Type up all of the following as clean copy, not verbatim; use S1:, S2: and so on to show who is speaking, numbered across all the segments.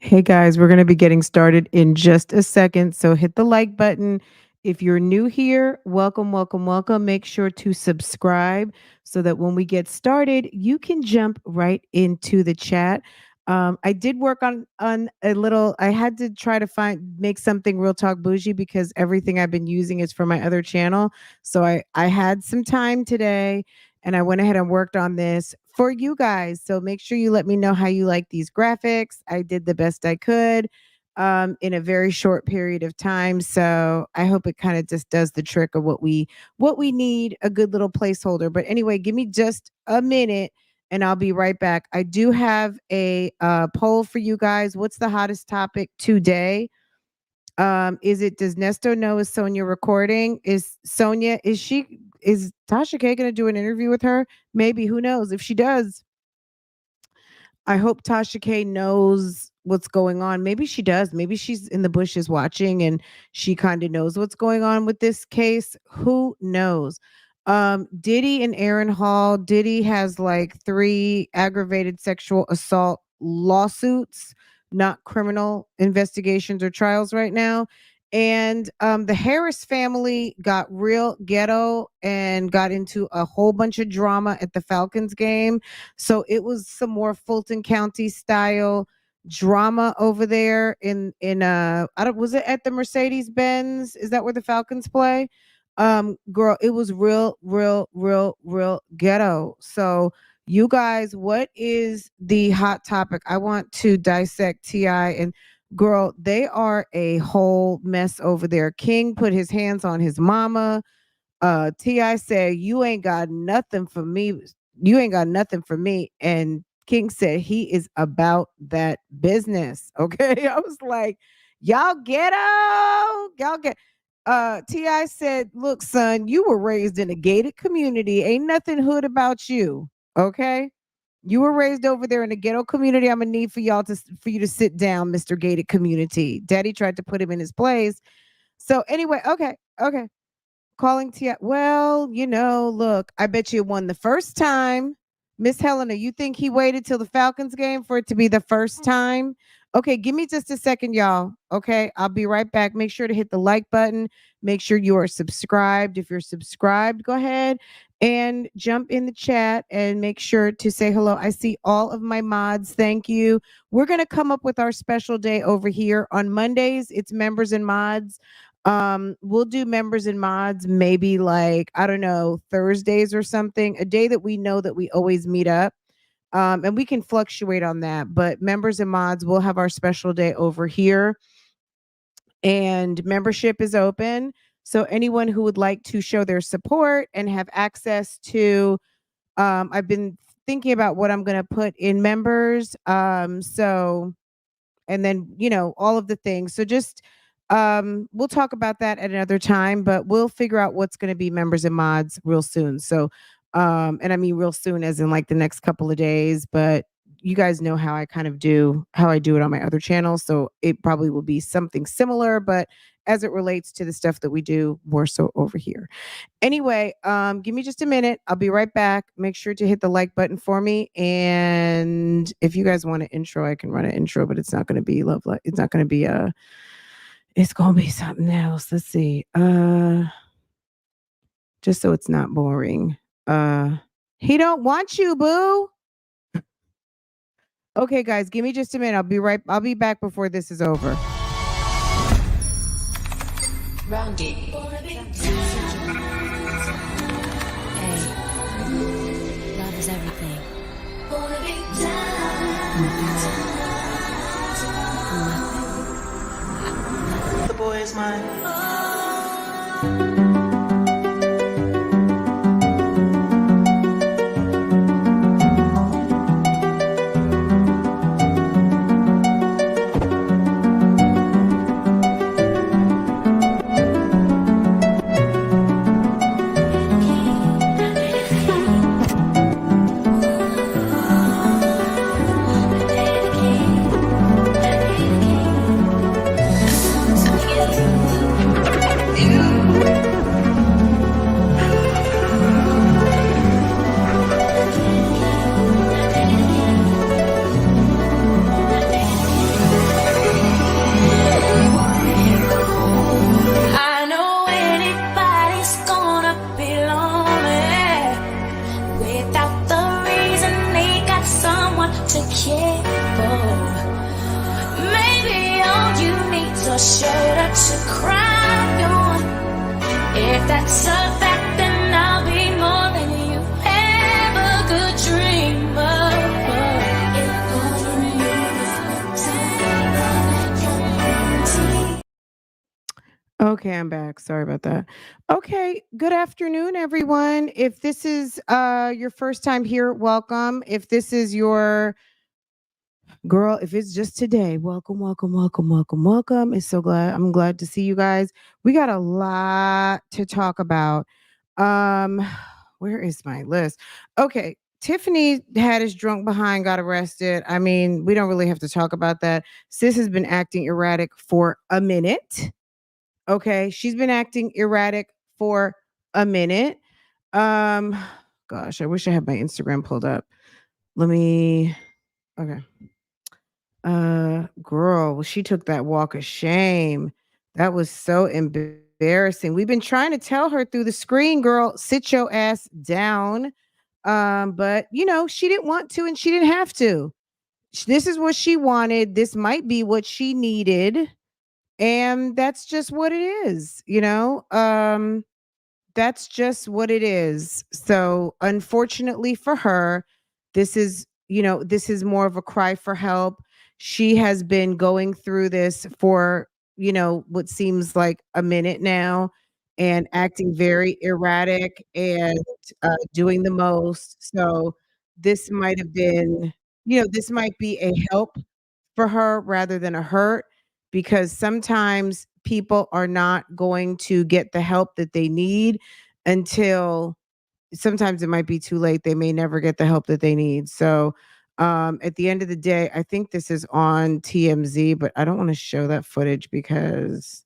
S1: Hey guys, we're going to be getting started in just a second. So hit the like button. If you're new here, welcome, welcome, welcome. Make sure to subscribe so that when we get started, you can jump right into the chat. I did work on a little. I had to try to make something real talk bougie because everything I've been using is for my other channel. So I had some time today and I went ahead and worked on this for you guys. So make sure you let me know how you like these graphics. I did the best I could in a very short period of time. So I hope it kind of just does the trick of what we need, a good little placeholder. But anyway, give me just a minute and I'll be right back. I do have a poll for you guys. What's the hottest topic today? Is it does Nesto know is Sonya recording? Is Tasha K gonna do an interview with her? Maybe, who knows? If she does, I hope Tasha K knows what's going on. Maybe she does. Maybe she's in the bushes watching and she kind of knows what's going on with this case. Who knows? Diddy and Aaron Hall. Diddy has like 3 aggravated sexual assault lawsuits, not criminal investigations or trials right now. And the Harris family got real ghetto and got into a whole bunch of drama at the Falcons game. So it was some more Fulton County style drama over there in I don't was it at the Mercedes Benz? Is that where the Falcons play? Girl, it was real ghetto. So you guys, what is the hot topic? I want to dissect T.I. and girl, they are a whole mess over there. King put his hands on his mama. Ti said, "You ain't got nothing for me. You ain't got nothing for me." And King said he is about that business. Okay. I was like, y'all get out. Y'all get Ti said, "Look, son, you were raised in a gated community. Ain't nothing hood about you. Okay. You were raised over there in a ghetto community. I'm gonna need for you to sit down, Mr. Gated Community." Daddy tried to put him in his place. So anyway, okay. Calling Tia. Well, look, I bet you won the first time. Miss Helena, you think he waited till the Falcons game for it to be the first time? Okay, give me just a second, y'all. Okay, I'll be right back. Make sure to hit the like button. Make sure you are subscribed. If you're subscribed, go ahead and jump in the chat and make sure to say hello. I see all of my mods. Thank you. We're going to come up with our special day over here on Mondays. It's members and mods. We'll do members and mods maybe like, I don't know, Thursdays or something, a day that we know that we always meet up. And we can fluctuate on that, but members and mods will have our special day over here. And membership is open. So anyone who would like to show their support and have access to, I've been thinking about what I'm going to put in members. So, and then, all of the things. So just, we'll talk about that at another time, but we'll figure out what's going to be members and mods real soon. So, and I mean real soon as in like the next couple of days, but you guys know how I do it on my other channels. So it probably will be something similar, but as it relates to the stuff that we do more so over here. Anyway, give me just a minute. I'll be right back. Make sure to hit the like button for me. And if you guys want an intro, I can run an intro, but it's not going to be it's not going to be it's going to be something else. Let's see. Just so it's not boring. He don't want you, boo. Okay, guys, give me just a minute. I'll be back before this is over.
S2: Rounded. Hey, love is everything.
S3: The boy is mine.
S2: show that you cry on. If that's a fact, then I'll be more than you ever could dream of.
S1: Okay, I'm back. Sorry about that. Okay, good afternoon, everyone. If this is your first time here, welcome. If this is your girl, if it's just today, welcome, welcome, welcome, welcome, welcome. It's so glad I'm glad to see you guys. We got a lot to talk about. Um, where is my list? Okay, Tiffany Haddish drunk behind got arrested. I mean, we don't really have to talk about that. Sis has been acting erratic for a minute. Okay, she's been acting erratic for a minute. Um, gosh, I wish I had my Instagram pulled up. Let me. Okay. Girl, well, she took that walk of shame. That was so embarrassing. We've been trying to tell her through the screen, girl, sit your ass down. But she didn't want to and she didn't have to. This is what she wanted. This might be what she needed. And that's just what it is. That's just what it is. So, unfortunately for her, this is more of a cry for help. She has been going through this for, what seems like a minute now and acting very erratic and doing the most. So, this might have been, this might be a help for her rather than a hurt because sometimes people are not going to get the help that they need until sometimes it might be too late. They may never get the help that they need. So, at the end of the day, I think this is on TMZ, but I don't want to show that footage because,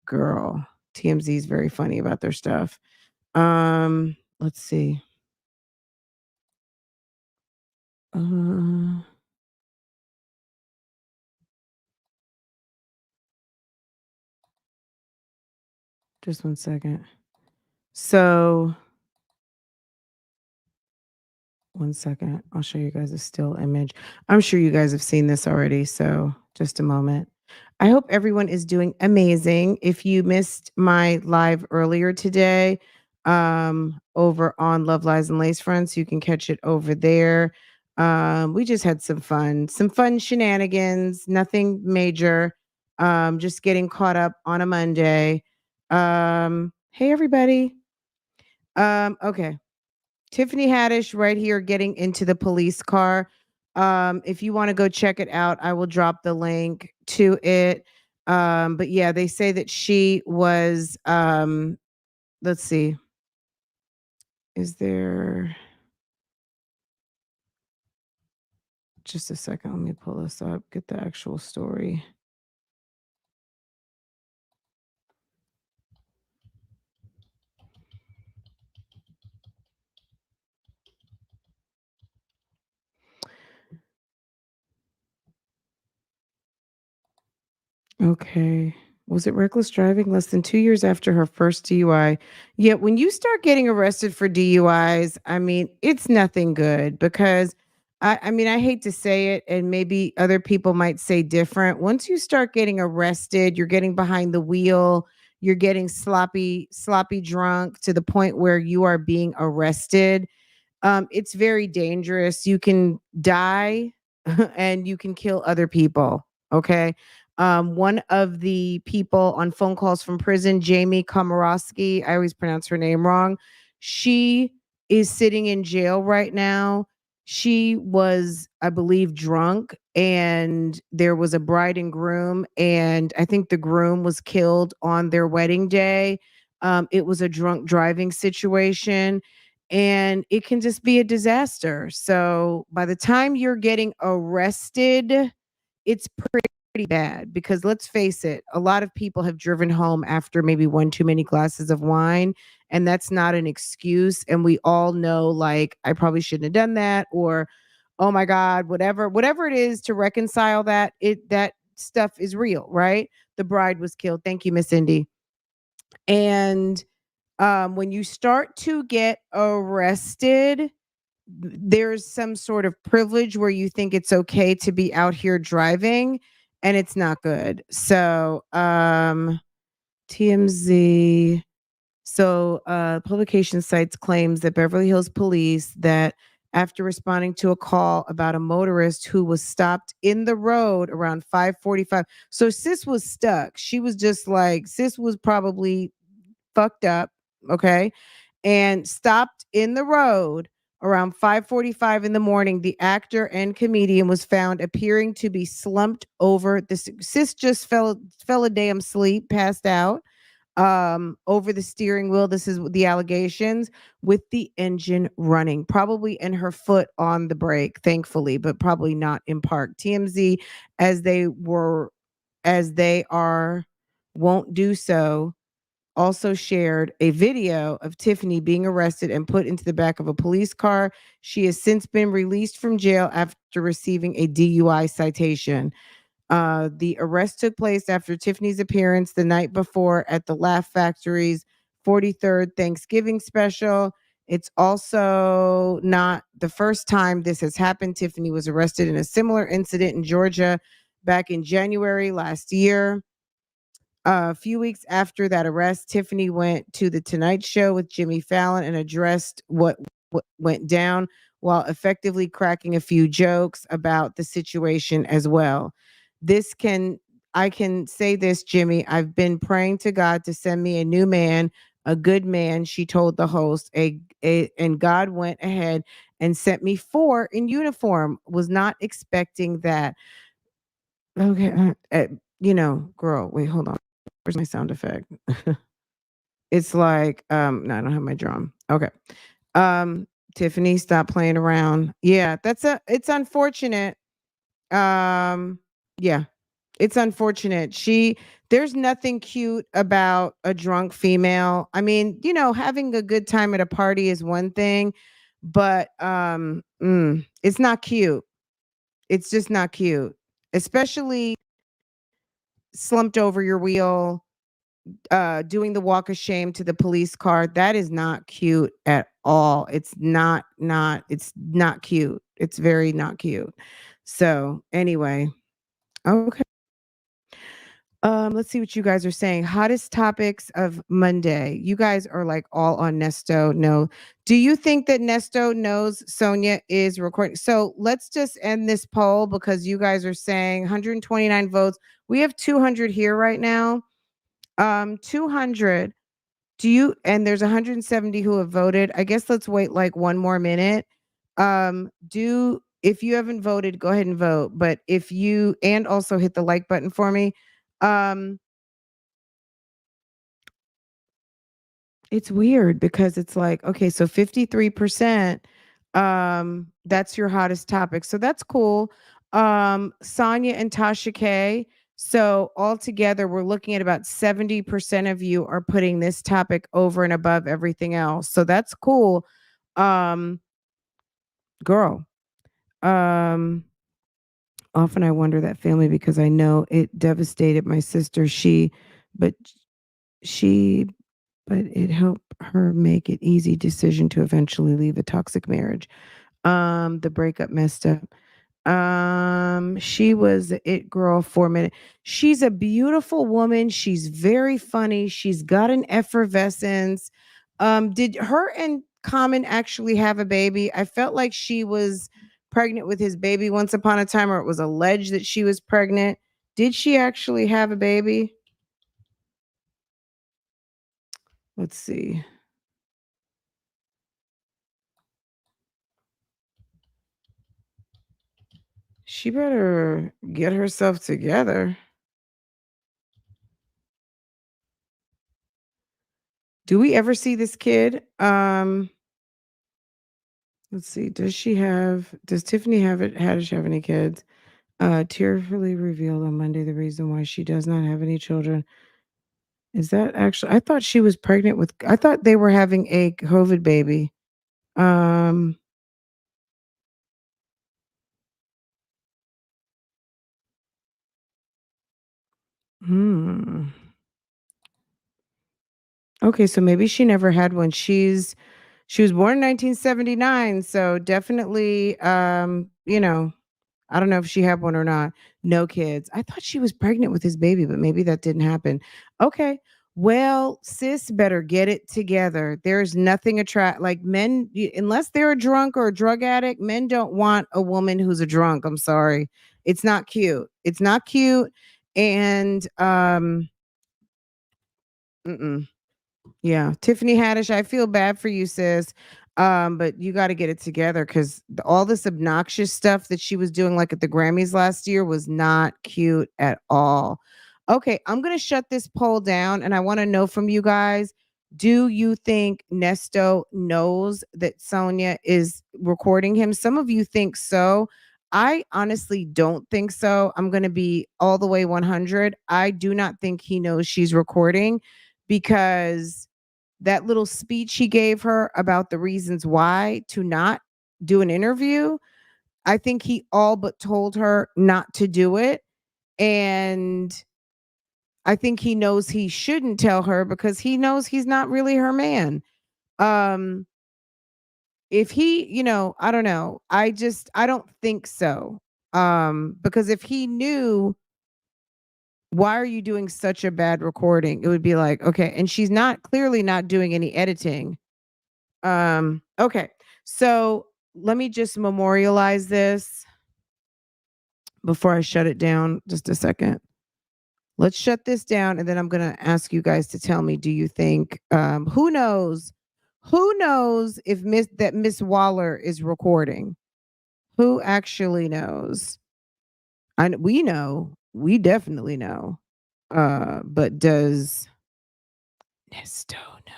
S1: girl, TMZ is very funny about their stuff. Let's see. Uh, just one second. So, one second. I'll show you guys a still image. I'm sure you guys have seen this already, so just a moment. I hope everyone is doing amazing. If you missed my live earlier today, over on Love Lies and Lace Fronts, you can catch it over there. We just had some fun shenanigans, nothing major. Just getting caught up on a Monday. Hey everybody. Okay. Tiffany Haddish right here getting into the police car. If you want to go check it out, I will drop the link to it. But yeah, they say that she was let's see. Is there just a second? Let me pull this up, get the actual story. Okay. Was it reckless driving less than 2 years after her first DUI? Yet when you start getting arrested for DUIs, I mean, it's nothing good because I mean, I hate to say it, and maybe other people might say different. Once you start getting arrested, you're getting behind the wheel, you're getting sloppy drunk to the point where you are being arrested. It's very dangerous. You can die and you can kill other people. Okay. One of the people on phone calls from prison, Jamie Komorowski, I always pronounce her name wrong. She is sitting in jail right now. She was, I believe, drunk, and there was a bride and groom, and I think the groom was killed on their wedding day. It was a drunk driving situation and it can just be a disaster. So by the time you're getting arrested, it's pretty bad because let's face it, a lot of people have driven home after maybe one too many glasses of wine, and that's not an excuse. And we all know, like, I probably shouldn't have done that, or oh my God, whatever it is to reconcile that, that stuff is real, right? The bride was killed. Thank you, Miss Indy. And when you start to get arrested, there's some sort of privilege where you think it's okay to be out here driving. and it's not good. So, TMZ. So, publication cites claims that Beverly Hills police that after responding to a call about a motorist who was stopped in the road around 5:45. So sis was stuck. She was just like sis was probably fucked up, okay? And stopped in the road around 5:45 in the morning. The actor and comedian was found appearing to be slumped over. The sis just fell a damn sleep, passed out over the steering wheel. This is the allegations, with the engine running, probably and her foot on the brake, thankfully, but probably not in park. TMZ, as they are won't do so, also shared a video of Tiffany being arrested and put into the back of a police car. She has since been released from jail after receiving a DUI citation. The arrest took place after Tiffany's appearance the night before at the Laugh Factory's 43rd Thanksgiving special. It's also not the first time this has happened. Tiffany was arrested in a similar incident in Georgia back in January last year. A few weeks after that arrest, Tiffany went to the Tonight Show with Jimmy Fallon and addressed what went down while effectively cracking a few jokes about the situation as well. This can I can say this, Jimmy. I've been praying to God to send me a new man, a good man, she told the host. And God went ahead and sent me four in uniform. Was not expecting that. Okay, girl, wait, hold on. Where's my sound effect? It's like, no, I don't have my drum. Okay. Tiffany, stop playing around. Yeah, it's unfortunate. Um, yeah, it's unfortunate. There's nothing cute about a drunk female. I mean, having a good time at a party is one thing, but it's not cute. It's just not cute. Especially slumped over your wheel, doing the walk of shame to the police car. That is not cute at all. It's not cute. It's very not cute. So anyway, okay. Let's see what you guys are saying. Hottest topics of Monday. You guys are like all on Nesto. No. Do you think that Nesto knows Sonya is recording? So let's just end this poll because you guys are saying 129 votes. We have 200 here right now. 200. And there's 170 who have voted. I guess let's wait like one more minute. If you haven't voted, go ahead and vote. But and also hit the like button for me. It's weird because it's like, okay, so 53%, that's your hottest topic. So that's cool. Sonya and Tasha K. So altogether, we're looking at about 70% of you are putting this topic over and above everything else. So that's cool. Girl. Often I wonder that family because I know it devastated my sister. But she but it helped her make it easy decision to eventually leave a toxic marriage. The breakup messed up. She was the it girl for a minute. She's a beautiful woman. She's very funny. She's got an effervescence. Did her and Common actually have a baby? I felt like she was pregnant with his baby once upon a time, or it was alleged that she was pregnant. Did she actually have a baby? Let's see. She better get herself together. Do we ever see this kid? Let's see. Does Tiffany Haddish have any kids? Tearfully revealed on Monday the reason why she does not have any children. Is that actually I thought she was pregnant I thought they were having a COVID baby. Um hmm. Okay, so maybe she never had one. She was born in 1979, so definitely, I don't know if she had one or not. No kids. I thought she was pregnant with his baby, but maybe that didn't happen. Okay. Well, sis better get it together. There's nothing attract like men unless they're a drunk or a drug addict, men don't want a woman who's a drunk. I'm sorry. It's not cute. It's not cute. And mm-mm. Yeah, Tiffany Haddish, I feel bad for you, sis. But you got to get it together because all this obnoxious stuff that she was doing, like at the Grammys last year, was not cute at all. Okay, I'm gonna shut this poll down, and I want to know from you guys: do you think Nesto knows that Sonia is recording him? Some of you think so. I honestly don't think so. I'm gonna be all the way 100. I do not think he knows she's recording because that little speech he gave her about the reasons why to not do an interview, I think he all but told her not to do it. And I think he knows he shouldn't tell her because he knows he's not really her man. Um, if he, I don't know. I don't think so. Because if he knew, why are you doing such a bad recording? It would be like, okay, and she's not clearly not doing any editing. Okay. So let me just memorialize this before I shut it down. Just a second. Let's shut this down, and then I'm gonna ask you guys to tell me, do you think who knows? Who knows if Miss Waller is recording? Who actually knows? We know. We definitely know. But does Nesto know?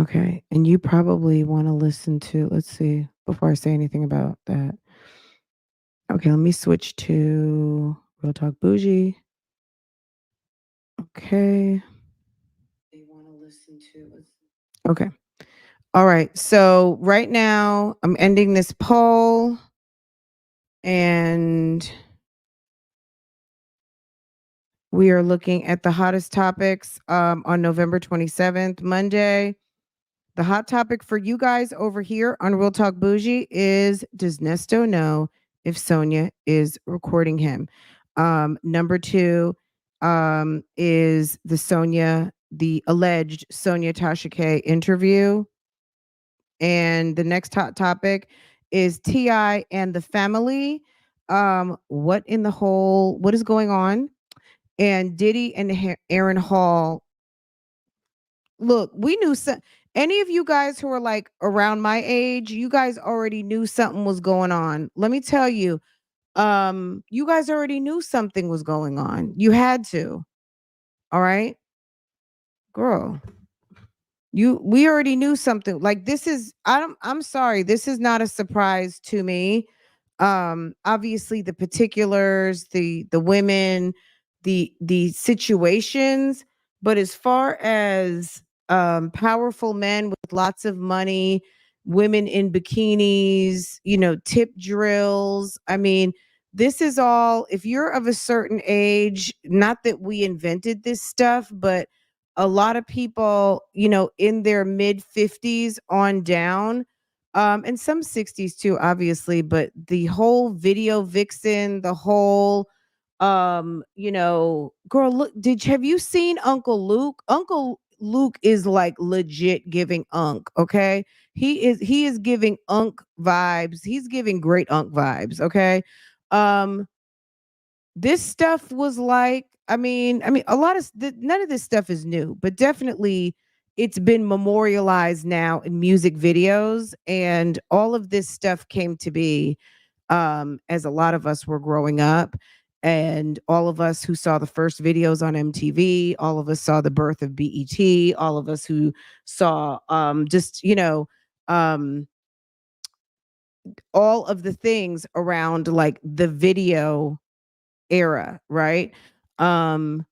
S1: Okay. And you probably want to listen to, let's see, before I say anything about that. Okay, let me switch to Real Talk Bougie. Okay. They want to listen to. Okay. All right. So right now I'm ending this poll and we are looking at the hottest topics on November 27th, Monday. The hot topic for you guys over here on Real Talk Bougie is, does Nesto know if Sonia is recording him? Number two is the alleged Sonia Tasha K interview. And the next hot topic is T.I. and the family. What is going on? And Diddy and Aaron Hall. Look, we knew any of you guys who are like around my age, you guys already knew something was going on. Let me tell you, you guys already knew something was going on. You had to. All right? Girl, we already knew something. Like I'm sorry, this is not a surprise to me. Obviously the particulars, the women, the situations, but as far as powerful men with lots of money, women in bikinis, tip drills, I mean, this is all, if you're of a certain age, not that we invented this stuff, but a lot of people, in their mid 50s on down, and some 60s too, obviously, but the whole video vixen, the whole, girl, look, have you seen Uncle Luke? Uncle Luke is like legit giving unk, okay? He is giving unk vibes. He's giving great unk vibes, okay? Um, this stuff was like, I mean, a lot of none of this stuff is new, but definitely it's been memorialized now in music videos, and all of this stuff came to be as a lot of us were growing up, and all of us who saw the first videos on MTV, all of us saw the birth of BET, all of us who saw just um all of the things around like the video era, right? Um,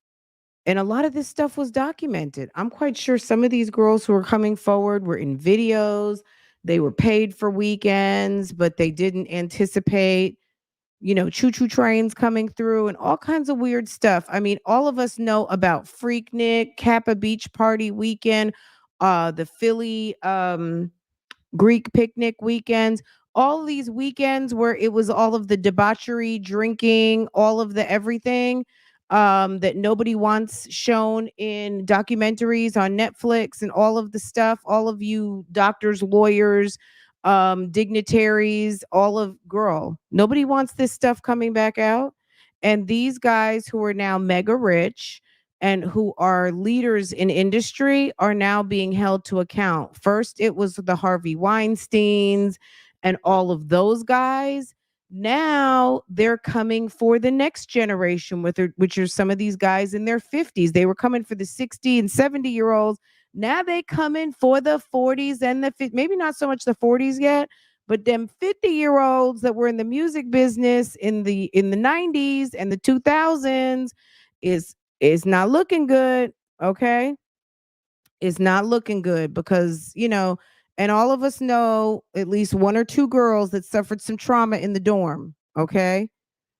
S1: and a lot of this stuff was documented. I'm quite sure some of these girls who are coming forward were in videos. They were paid for weekends, but they didn't anticipate, choo-choo trains coming through and all kinds of weird stuff. I mean, all of us know about Freaknik, Kappa Beach Party weekend, the Philly Greek picnic weekends. all these weekends where it was all of the debauchery, drinking, all of the everything that nobody wants shown in documentaries on Netflix and all of the stuff, all of you doctors, lawyers, dignitaries, all of girl, nobody wants this stuff coming back out. And these guys who are now mega rich and who are leaders in industry are now being held to account. First, it was the Harvey Weinsteins and all of those guys. Now they're coming for the next generation, which are some of these guys in their 50s. They were coming for the 60 and 70-year-olds. Now they coming for the 40s and maybe not so much the 40s yet, but them 50-year-olds that were in the music business in the 90s and the 2000s is not looking good. Okay, is not looking good because, and all of us know at least one or two girls that suffered some trauma in the dorm. Okay.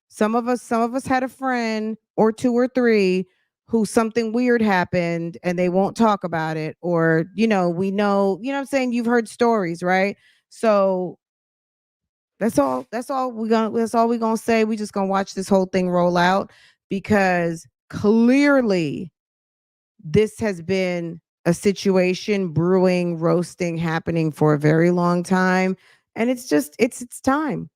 S1: Some of us had a friend or two or three who something weird happened and they won't talk about it. Or, we know, what I'm saying? You've heard stories, right? So that's all we're gonna say. We just gonna watch this whole thing roll out because clearly this has been a situation brewing, roasting, happening for a very long time. And it's time.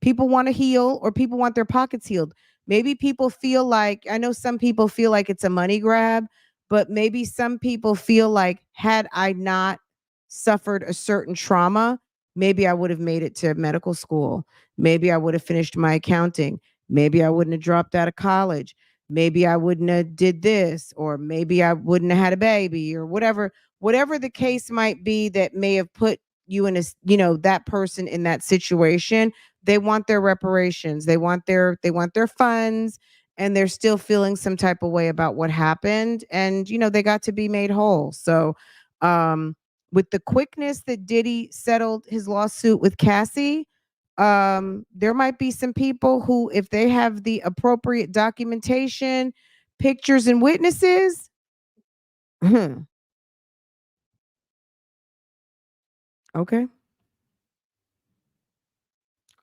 S1: People want to heal or people want their pockets healed. Maybe people feel like, I know some people feel like it's a money grab, but maybe some people feel like, had I not suffered a certain trauma, maybe I would have made it to medical school. Maybe I would have finished my accounting. Maybe I wouldn't have dropped out of college. Maybe I wouldn't have did this, or maybe I wouldn't have had a baby, or whatever the case might be that may have put you in that person in that situation. They want their reparations. They want their funds, and they're still feeling some type of way about what happened, and they got to be made whole. So um with the quickness that Diddy settled his lawsuit with Cassie, there might be some people who, if they have the appropriate documentation, pictures and witnesses. Okay.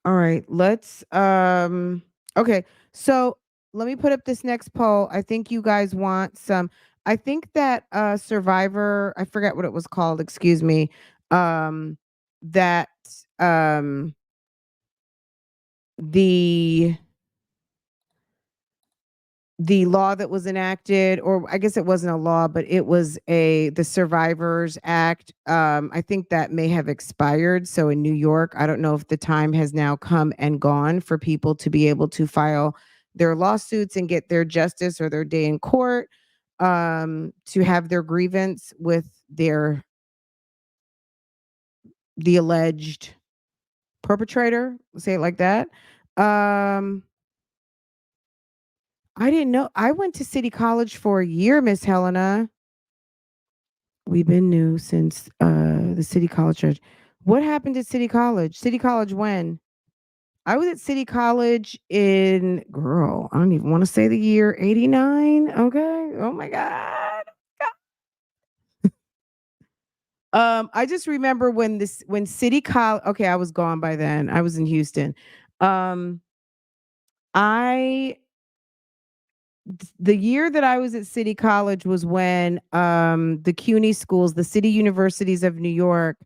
S1: All right, let's okay. So let me put up this next poll. I think you guys want some. I think that Survivor, I forget what it was called, excuse me. That um the the law that was enacted, or I guess it wasn't a law, but it was the Survivors Act. I think that may have expired. So in New York, I don't know if the time has now come and gone for people to be able to file their lawsuits and get their justice or their day in court, to have their grievance with the alleged perpetrator, say it like that. um I didn't know. I went to City College for a year, Miss Helena. We've been new since the City College church. What happened at City College? City College when? I was at City College in, girl, I don't even want to say the year, 89. Okay. Oh my God. I just remember when City College, okay, I was gone by then. I was in Houston. Um I the year that I was at City College was when the CUNY schools, the city universities of New York,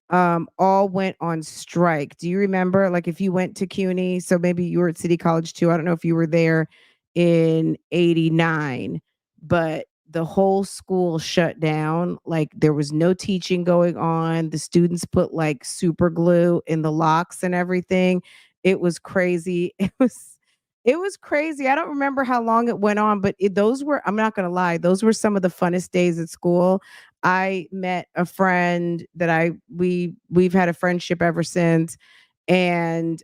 S1: all went on strike. Do you remember? Like if you went to CUNY, so maybe you were at City College too. I don't know if you were there in 89, but the whole school shut down. Like there was no teaching going on. The students put like super glue in the locks and everything. It was crazy. It was crazy. I don't remember how long it went on, but those were, I'm not going to lie, those were some of the funnest days at school. I met a friend that we've had a friendship ever since. And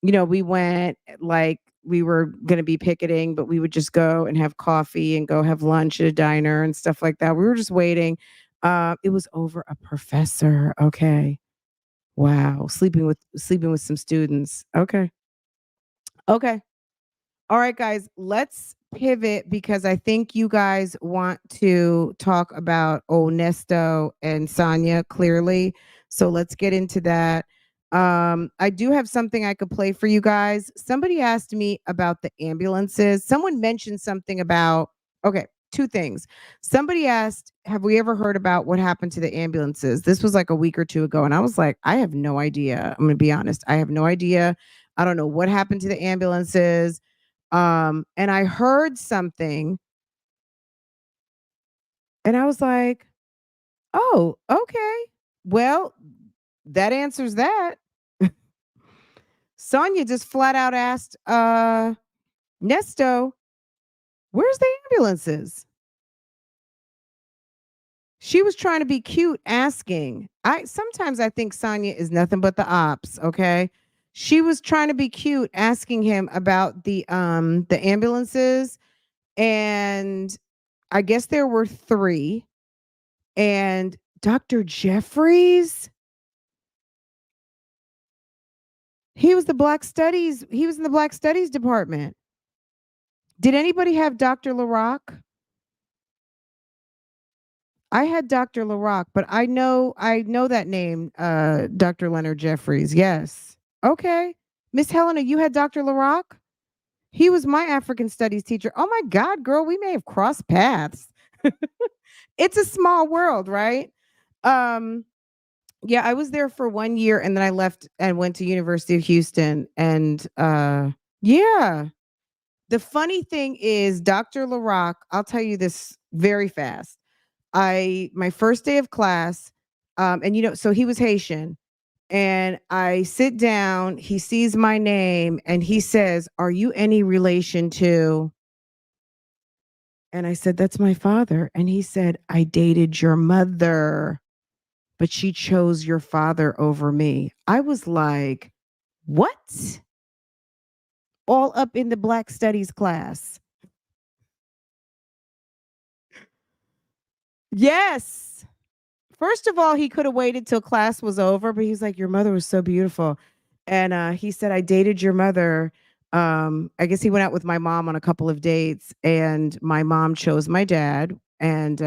S1: we went, like we were going to be picketing, but we would just go and have coffee and go have lunch at a diner and stuff like that. We were just waiting. It was over a professor. Okay. Wow. Sleeping with some students. Okay. Okay. All right, guys, let's pivot because I think you guys want to talk about Nesto and Sonya clearly. So let's get into that. I do have something I could play for you guys. Somebody asked me about the ambulances. Someone mentioned something about, okay, two things. Somebody asked, have we ever heard about what happened to the ambulances? This was like a week or two ago. And I was like, I have no idea. I'm going to be honest. I have no idea. I don't know what happened to the ambulances. And I heard something and I was like, oh, okay. Well, that answers that. Sonya just flat out asked Nesto, where's the ambulances? She was trying to be cute asking. I sometimes I think Sonya is nothing but the ops, okay? She was trying to be cute asking him about the ambulances, and I guess there were 3, and Dr. Jeffries, he was in the Black Studies department. Did anybody have Dr. LaRock? I had Dr. LaRock, but I know that name, Dr. Leonard Jeffries. Yes. Okay. Miss Helena, you had Dr. LaRock? He was my African studies teacher. Oh my God, girl, we may have crossed paths. It's a small world, right? Um, yeah, I was there for 1 year and then I left and went to University of Houston. And yeah. The funny thing is Dr. LaRock, I'll tell you this very fast. My first day of class, and so he was Haitian, and I sit down, he sees my name, and he says, "Are you any relation to?" And I said, "That's my father." And he said, "I dated your mother, but she chose your father over me." I was like, "What?" All up in the Black Studies class. Yes. First of all, he could have waited till class was over, but he's like, "Your mother was so beautiful." And he said, "I dated your mother." I guess he went out with my mom on a couple of dates, and my mom chose my dad, and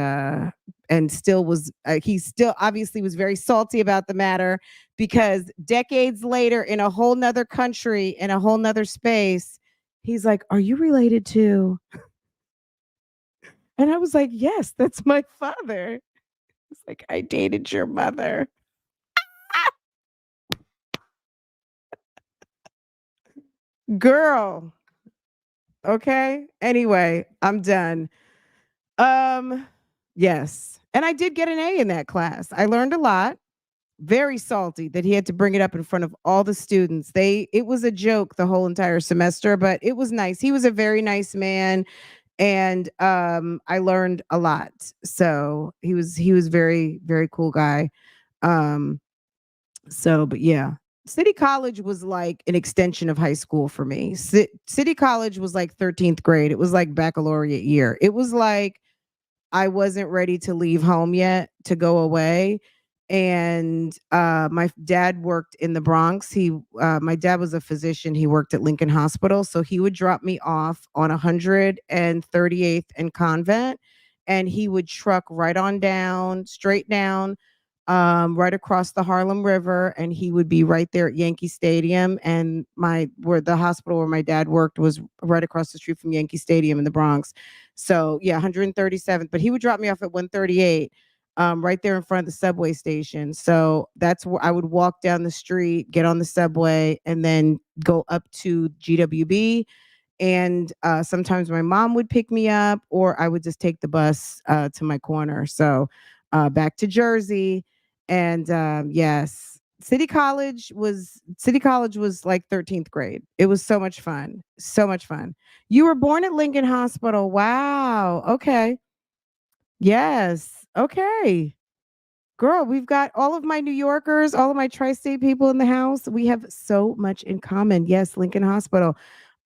S1: still was he still obviously was very salty about the matter because decades later in a whole nother country, in a whole nother space, he's like, "Are you related to?" And I was like, "Yes, that's my father." It's like, "I dated your mother." Girl. Okay. Anyway, I'm done. Um, yes. And I did get an A in that class. I learned a lot. Very salty that he had to bring it up in front of all the students. It was a joke the whole entire semester, but it was nice. He was a very nice man and I learned a lot. So he was very, very cool guy. Um, but yeah, City College was like an extension of high school for me. City College was like 13th grade. It was like baccalaureate year. It was like I wasn't ready to leave home yet to go away. And my dad worked in the Bronx. My dad was a physician. He worked at Lincoln Hospital, so he would drop me off on 138th and Convent, and he would truck right on down, straight down, right across the Harlem River, and he would be right there at Yankee Stadium. And where the hospital where my dad worked was right across the street from Yankee Stadium in the Bronx. So yeah, 137th. But he would drop me off at 138, right there in front of the subway station. So that's where I would walk down the street, get on the subway, and then go up to GWB. And sometimes my mom would pick me up, or I would just take the bus to my corner. So back to Jersey. And yes, City College was like 13th grade. It was so much fun. So much fun. You were born at Lincoln Hospital. Wow. Okay. Yes. Okay. Girl, we've got all of my New Yorkers, all of my tri-state people in the house. We have so much in common. Yes, Lincoln Hospital.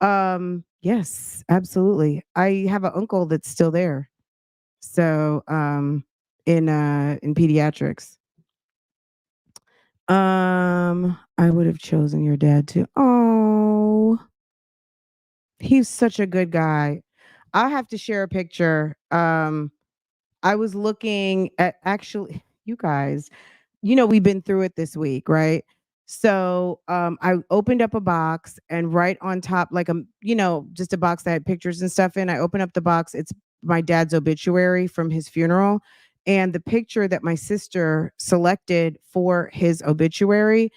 S1: Yes, absolutely. I have an uncle that's still there. So, in pediatrics. I would have chosen your dad too. Oh, he's such a good guy. I have to share a picture. I was looking at actually, you guys, we've been through it this week, right? So I opened up a box, and right on top, like just a box that had pictures and stuff in. I opened up the box. It's my dad's obituary from his funeral. And the picture that my sister selected for his obituary,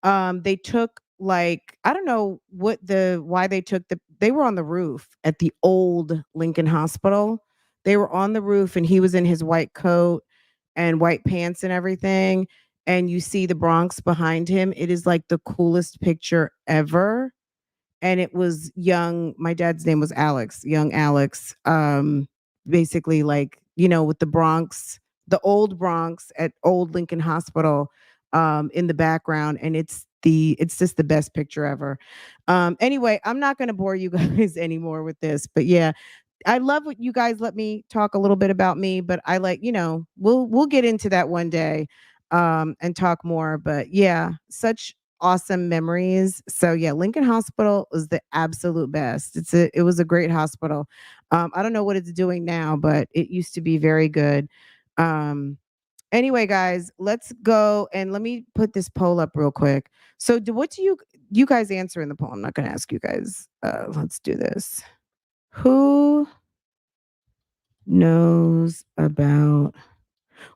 S1: they took, like, I don't know why they took they were on the roof at the old Lincoln Hospital. They were on the roof, and he was in his white coat and white pants and everything, and you see the Bronx behind him. It is like the coolest picture ever. And it was young, my dad's name was Alex, young Alex. Basically, like, with the Bronx, the old Bronx at old Lincoln Hospital in the background. And it's just the best picture ever. Anyway, I'm not going to bore you guys anymore with this, but yeah, I love what you guys let me talk a little bit about me, but I like, we'll get into that one day and talk more. But yeah, such awesome memories. So yeah, Lincoln Hospital was the absolute best. It was a great hospital. I don't know what it's doing now, but it used to be very good. Um anyway, guys, let's go and let me put this poll up real quick. So what do you guys answer in the poll? I'm not gonna ask you guys. Let's do this. Who knows about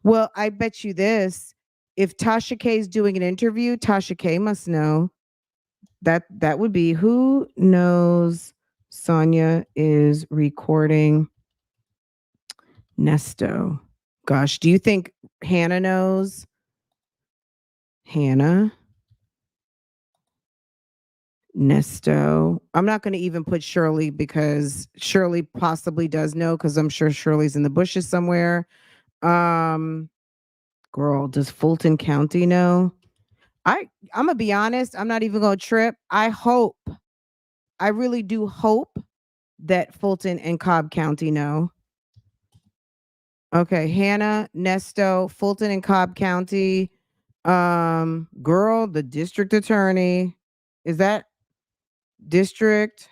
S1: well, I bet you this. If Tasha K is doing an interview, Tasha K must know. That would be who knows Sonya is recording Nesto. Gosh, do you think Hannah knows? Hannah? Nesto. I'm not going to even put Shirley because Shirley possibly does know because I'm sure Shirley's in the bushes somewhere. Um, Girl, does Fulton County know? I'm gonna be honest. I'm not even gonna trip. I really do hope that Fulton and Cobb County know. Okay, Hannah, Nesto, Fulton and Cobb County. Girl, the district attorney. Is that district?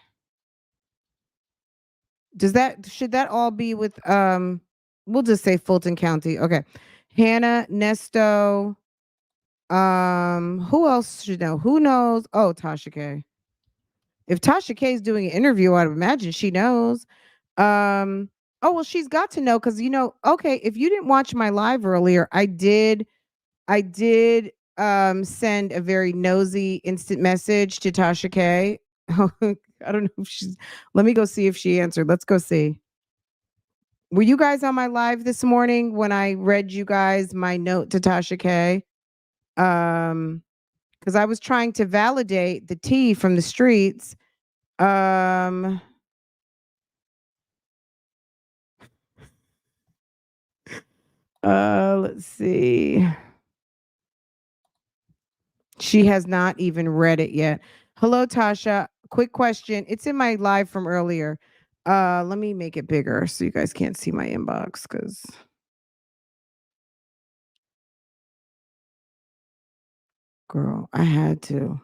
S1: Should that all be with we'll just say Fulton County. Okay. Hannah, Nesto, who else should know? Who knows? Oh, Tasha K. If Tasha K is doing an interview, I'd imagine she knows. Oh well, she's got to know because okay, if you didn't watch my live earlier, I did send a very nosy instant message to Tasha K. I don't know if she's let me go see if she answered. Let's go see. Were you guys on my live this morning when I read you guys my note to Tasha K? Because I was trying to validate the tea from the streets. Um, let's see. She has not even read it yet. Hello, Tasha. Quick question. It's in my live from earlier. Let me make it bigger so you guys can't see my inbox because girl, I had to.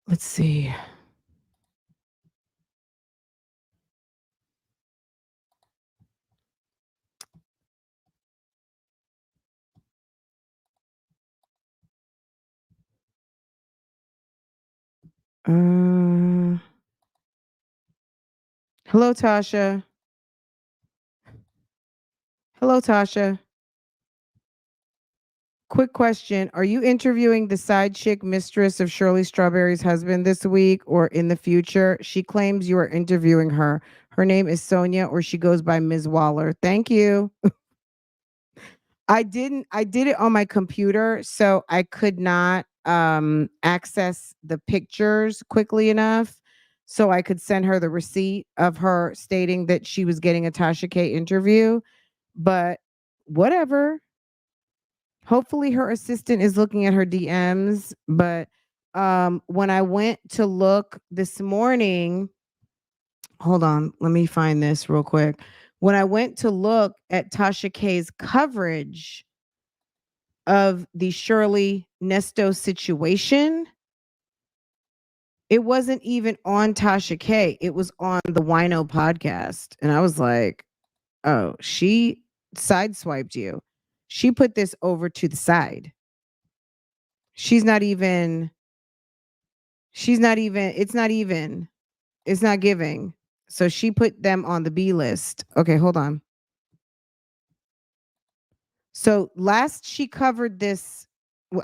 S1: Let's see. Uh, hello, Tasha. Hello, Tasha. Quick question. Are you interviewing the side chick mistress of Shirley Strawberry's husband this week or in the future? She claims you are interviewing her. Her name is Sonya, or she goes by Ms. Waller. Thank you. I did it on my computer, so I could not access the pictures quickly enough so I could send her the receipt of her stating that she was getting a Tasha K interview. But whatever. Hopefully her assistant is looking at her DMs, but when I went to look this morning, hold on, let me find this real quick. When I went to look at Tasha K's coverage of the Shirley Nesto situation, it wasn't even on Tasha K. It was on the Wino podcast. And I was like, oh, she sideswiped you. She put this over to the side. She's not even, it's not even, it's not giving. So she put them on the B list. Okay, hold on. So last she covered this,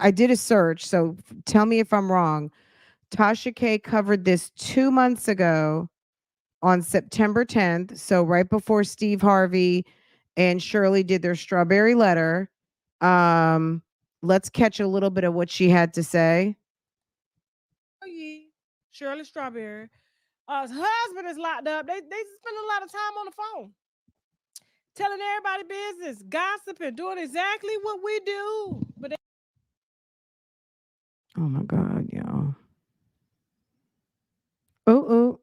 S1: I did a search. So tell me if I'm wrong. Tasha K covered this 2 months ago on September 10th. So right before Steve Harvey and Shirley did their strawberry letter. Um, let's catch a little bit of what she had to say.
S4: Oh, yeah. Shirley Strawberry. His husband is locked up. They spend a lot of time on the phone, telling everybody business, gossiping, doing exactly what we do. But
S1: Oh my God, y'all. Oh.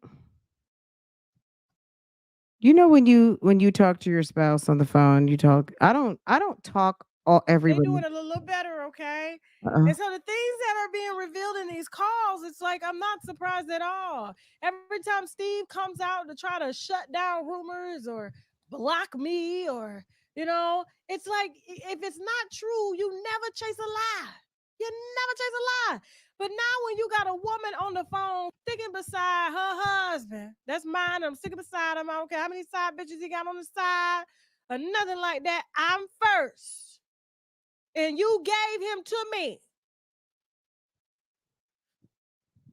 S1: You know when you talk to your spouse on the phone, you talk. I don't talk all
S4: they
S1: everybody.
S4: doing it a little better, okay?
S1: Uh-uh.
S4: And so the things that are being revealed in these calls, it's like I'm not surprised at all. Every time Steve comes out to try to shut down rumors or block me, or it's like if it's not true, you never chase a lie. You never chase a lie. But now when you got a woman on the phone sticking beside her husband, that's mine. I'm sticking beside him. I don't care how many side bitches he got on the side or nothing like that. I'm first. And you gave him to me.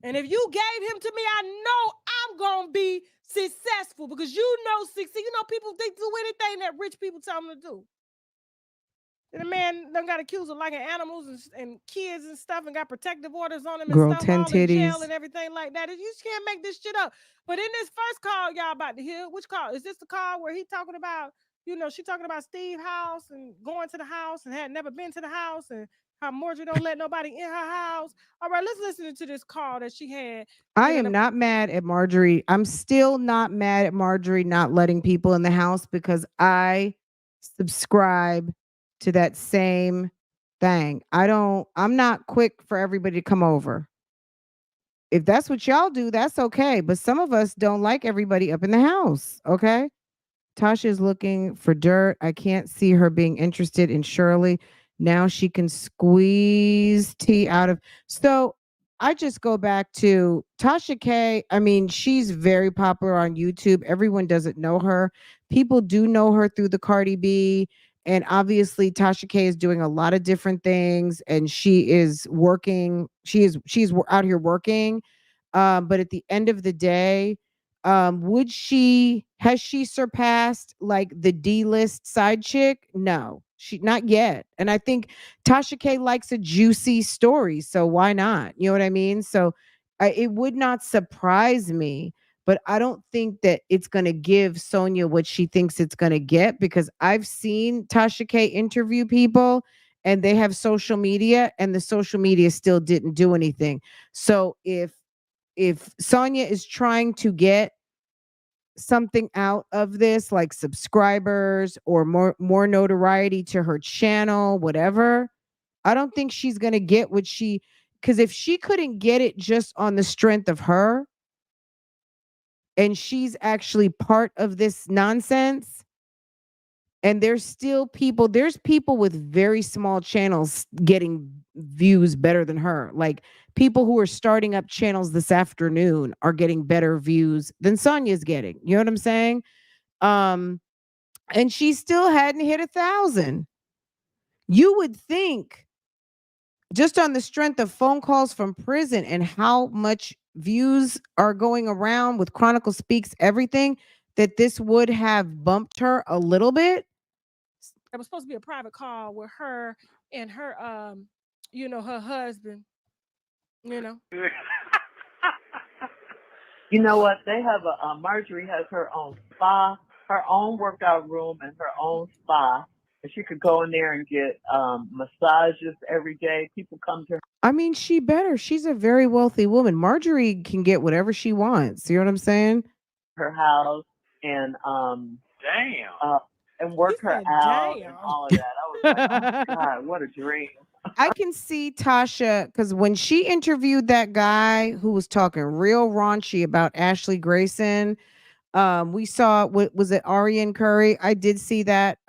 S4: And if you gave him to me, I know I'm going to be successful because succeed. People, they do anything that rich people tell them to do. And the man done got accused of liking animals and kids and stuff and got protective orders on him and
S1: Girl,
S4: stuff,
S1: 10
S4: all in jail
S1: titties.
S4: and everything like that. You just can't make this shit up. But in this first call y'all about to hear, which call? Is this the call where he talking about, she talking about Steve's house and going to the house and had never been to the house and how Marjorie don't let nobody in her house? All right, let's listen to this call that she had.
S1: I am not mad at Marjorie. I'm still not mad at Marjorie not letting people in the house because I subscribe to that same thing. I'm not quick for everybody to come over. If that's what y'all do, that's okay. But some of us don't like everybody up in the house. Okay. Tasha is looking for dirt. I can't see her being interested in Shirley. Now she can squeeze tea out of. So I just go back to Tasha K. I mean, she's very popular on YouTube. Everyone doesn't know her. People do know her through the Cardi B. And obviously Tasha K is doing a lot of different things and she is working. She's out here working. But at the end of the day, has she surpassed like the D-list side chick? No, she not yet. And I think Tasha K likes a juicy story, so why not? You know what I mean? So it would not surprise me, but I don't think that it's going to give Sonya what she thinks it's going to get because I've seen Tasha K interview people and they have social media and the social media still didn't do anything. So if Sonya is trying to get something out of this, like subscribers or more notoriety to her channel, whatever, I don't think she's gonna get what because if she couldn't get it just on the strength of her, and she's actually part of this nonsense, and there's people with very small channels getting views better than her. Like people who are starting up channels this afternoon are getting better views than Sonya's getting. You know what I'm saying? Um, and she still hadn't hit 1,000. You would think just on the strength of phone calls from prison and how much views are going around with Chronicle Speaks everything, that this would have bumped her a little bit.
S4: It was supposed to be a private call with her and her her husband, you know.
S5: You know what? They have Marjorie has her own spa, her own workout room, and her own spa. And she could go in there and get massages every day. People come to her.
S1: I mean, she better. She's a very wealthy woman. Marjorie can get whatever she wants. You know what I'm saying?
S5: Her house and and work her out and all of that. I was like, oh my God, what a dream.
S1: I can see Tasha because when she interviewed that guy who was talking real raunchy about Ashley Grayson, we saw what was it, Arian Curry? I did see that.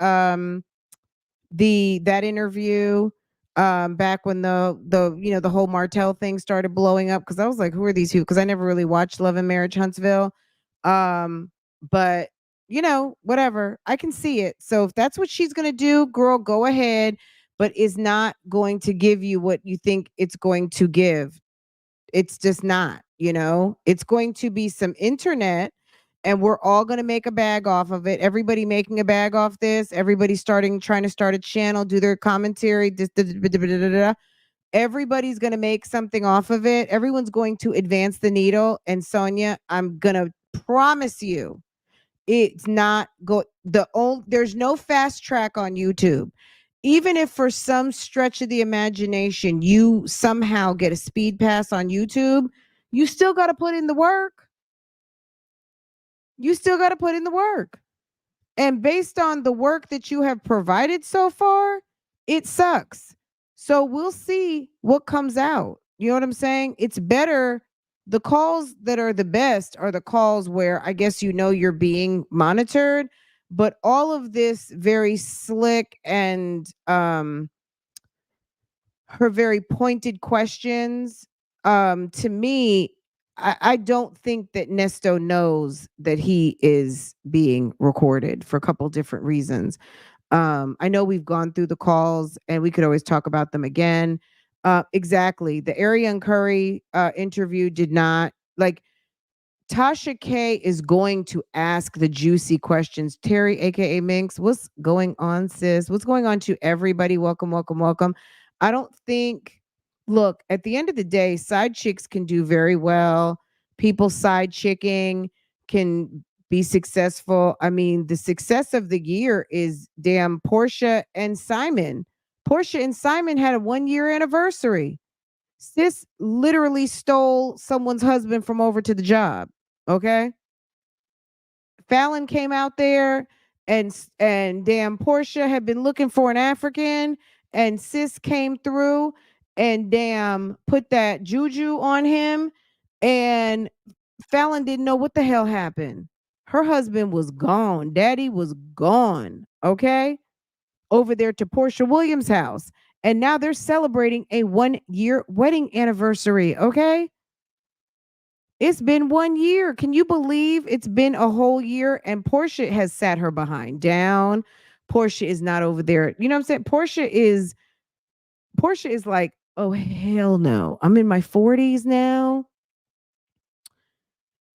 S1: that interview back when the whole Martell thing started blowing up, because I was like, who are these people? Because I never really watched Love and Marriage Huntsville. But whatever. I can see it. So if that's what she's gonna do, girl, go ahead, but is not going to give you what you think it's going to give. It's just not, it's going to be some internet, and we're all going to make a bag off of it. Everybody making a bag off this, everybody trying to start a channel, do their commentary. Everybody's going to make something off of it. Everyone's going to advance the needle. And Sonia, I'm going to promise you, it's not there's no fast track on YouTube. Even if for some stretch of the imagination you somehow get a speed pass on YouTube, you still got to put in the work. You still got to put in the work. And based on the work that you have provided so far, it sucks. So we'll see what comes out. You know what I'm saying? It's better. The calls that are the best are the calls where I guess you're being monitored, but all of this very slick and her very pointed questions, to me, I don't think that Nesto knows that he is being recorded for a couple different reasons. I know we've gone through the calls and we could always talk about them again. Exactly. The Ariane Curry interview did not, like, Tasha K is going to ask the juicy questions. Terry, aka Minx, what's going on, sis? What's going on to everybody? Welcome, welcome, welcome. I don't think, look, at the end of the day, side chicks can do very well. People side chicking can be successful. I mean, the success of the year is damn Porsha and Simon. Porsha and Simon had a 1-year anniversary. Sis literally stole someone's husband from over to the job. Okay. Fallon came out there, and damn Porsha had been looking for an African, and sis came through and damn put that juju on him, and Fallon didn't know what the hell happened. Her husband was gone. Daddy was gone. Okay. Over there to Porsha Williams' house. And now they're celebrating a 1-year wedding anniversary. Okay. It's been 1 year. Can you believe it's been a whole year? And Porsha has sat her behind down. Porsha is not over there. You know what I'm saying? Porsha is like, oh, hell no. I'm in my 40s now.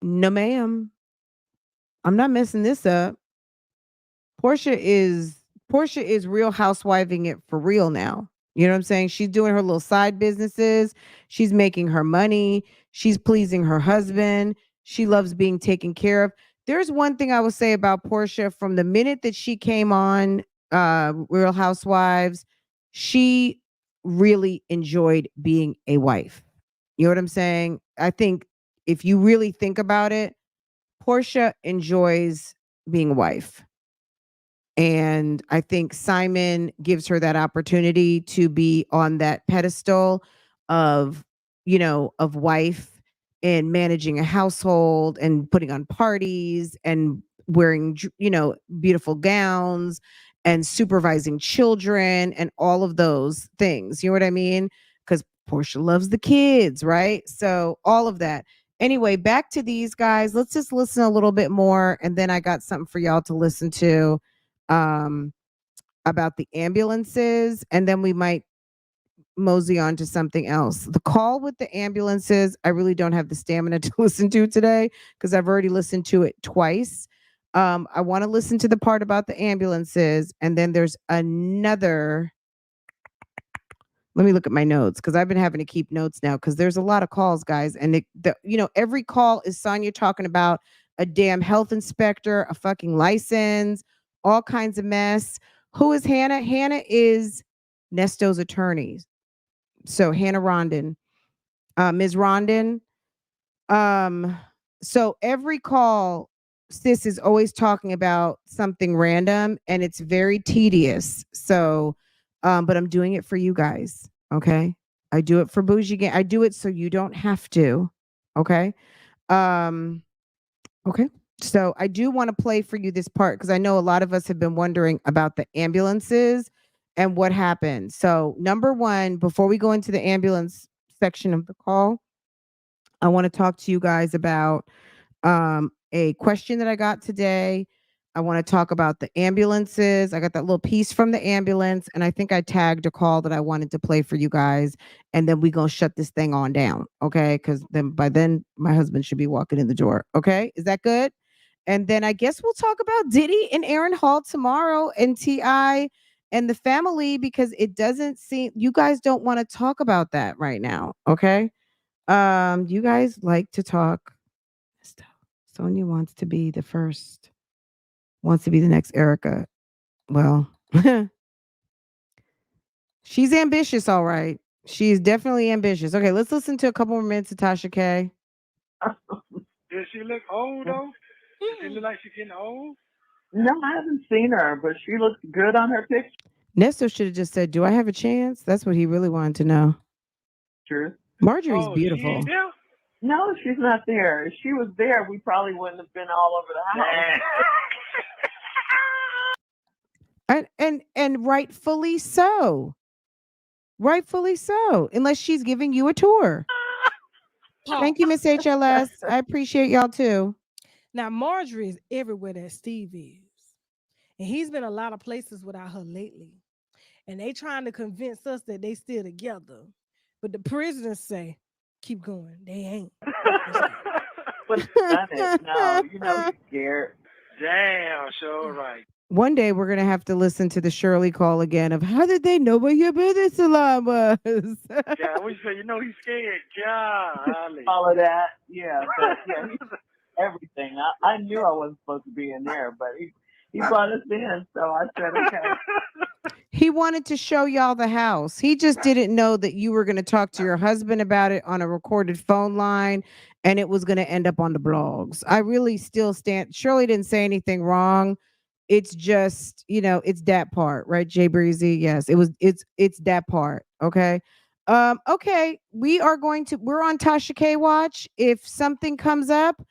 S1: No, ma'am. I'm not messing this up. Porsha is real housewiving it for real now. You know what I'm saying? She's doing her little side businesses. She's making her money. She's pleasing her husband. She loves being taken care of. There's one thing I will say about Porsha. From the minute that she came on Real Housewives, she really enjoyed being a wife. You know what I'm saying? I think if you really think about it, Porsha enjoys being a wife. And I think Simon gives her that opportunity to be on that pedestal of, of wife, and managing a household and putting on parties and wearing, beautiful gowns and supervising children and all of those things. You know what I mean? Because Portia loves the kids, right? So all of that. Anyway, back to these guys. Let's just listen a little bit more. And then I got something for y'all to listen to about the ambulances, and then we might mosey on to something else. The call with the ambulances, I really don't have the stamina to listen to today because I've already listened to it twice. I want to listen to the part about the ambulances, and then there's another. Let me look at my notes because I've been having to keep notes now because there's a lot of calls, guys, and every call is Sonya talking about a damn health inspector, a fucking license, all kinds of mess. Who is Hannah? Hannah is Nesto's attorney. So Hannah Rondon, Ms. Rondon. So every call, sis is always talking about something random, and it's very tedious. So, but I'm doing it for you guys. Okay. I do it for Bougie Gang. I do it so you don't have to. Okay. Okay. So I do want to play for you this part because I know a lot of us have been wondering about the ambulances and what happened. So, number one, before we go into the ambulance section of the call, I want to talk to you guys about a question that I got today. I want to talk about the ambulances. I got that little piece from the ambulance, and I think I tagged a call that I wanted to play for you guys. And then we gonna shut this thing on down, okay? Because then by then my husband should be walking in the door. Okay, is that good? And then I guess we'll talk about Diddy and Aaron Hall tomorrow and Ti and the family because it doesn't seem you guys don't want to talk about that right now. Okay, you guys like to talk stuff. Sonya wants to be the first, wants to be the next Erica. Well, she's ambitious, all right. She's definitely ambitious. Okay, let's listen to a couple more minutes of Tasha K.
S6: Does she look old though? Does she look like she's getting old?
S5: No, I haven't seen her, but she looks good on her
S1: Nesto should have just said, "Do I have a chance?" That's what he really wanted to know.
S5: pictures.
S1: Marjorie's
S6: Oh, she
S1: beautiful.
S6: ain't there?
S5: No, she's not there. If she was there, we probably wouldn't have been all over the house.
S1: And rightfully so. Rightfully so. Unless she's giving you a tour. Thank you, Miss HLS. I appreciate y'all too.
S4: Now Marjorie is everywhere that Steve is, and he's been a lot of places without her lately. And they trying to convince us that they still together, but the prisoners say, "Keep going." They ain't.
S5: But done it. No, you know he's scared.
S6: Damn, sure right.
S1: One day we're gonna have to listen to the Shirley call again of how did they know where your business alarm was?
S6: Yeah, we say you know he's scared. Golly.
S5: All of that. Yeah, but yeah, everything. I knew I wasn't supposed to be in there, but he brought us in, so I said, okay.
S1: He wanted to show y'all the house. He just didn't know that you were going to talk to your husband about it on a recorded phone line and it was going to end up on the blogs. I really still stand. Shirley didn't say anything wrong. It's just, it's that part, right? Jay Breezy. Yes, it's that part. Okay. Okay. We're on Tasha K watch. If something comes up,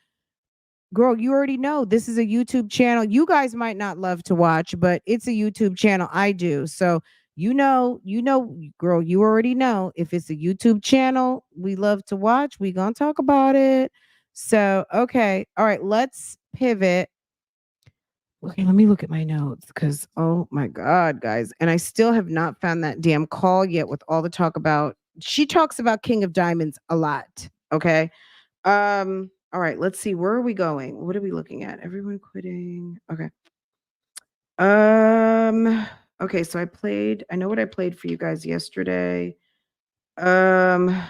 S1: girl, you already know this is a YouTube channel. You guys might not love to watch, but it's a YouTube channel. I do. So, girl, you already know if it's a YouTube channel we love to watch, we going to talk about it. So, okay. All right, let's pivot. Okay, let me look at my notes because, oh my God, guys. And I still have not found that damn call yet with all the talk about, she talks about King of Diamonds a lot. Okay. All right, let's see. Where are we going? What are we looking at? Everyone quitting. Okay. Okay, so I know what I played for you guys yesterday. I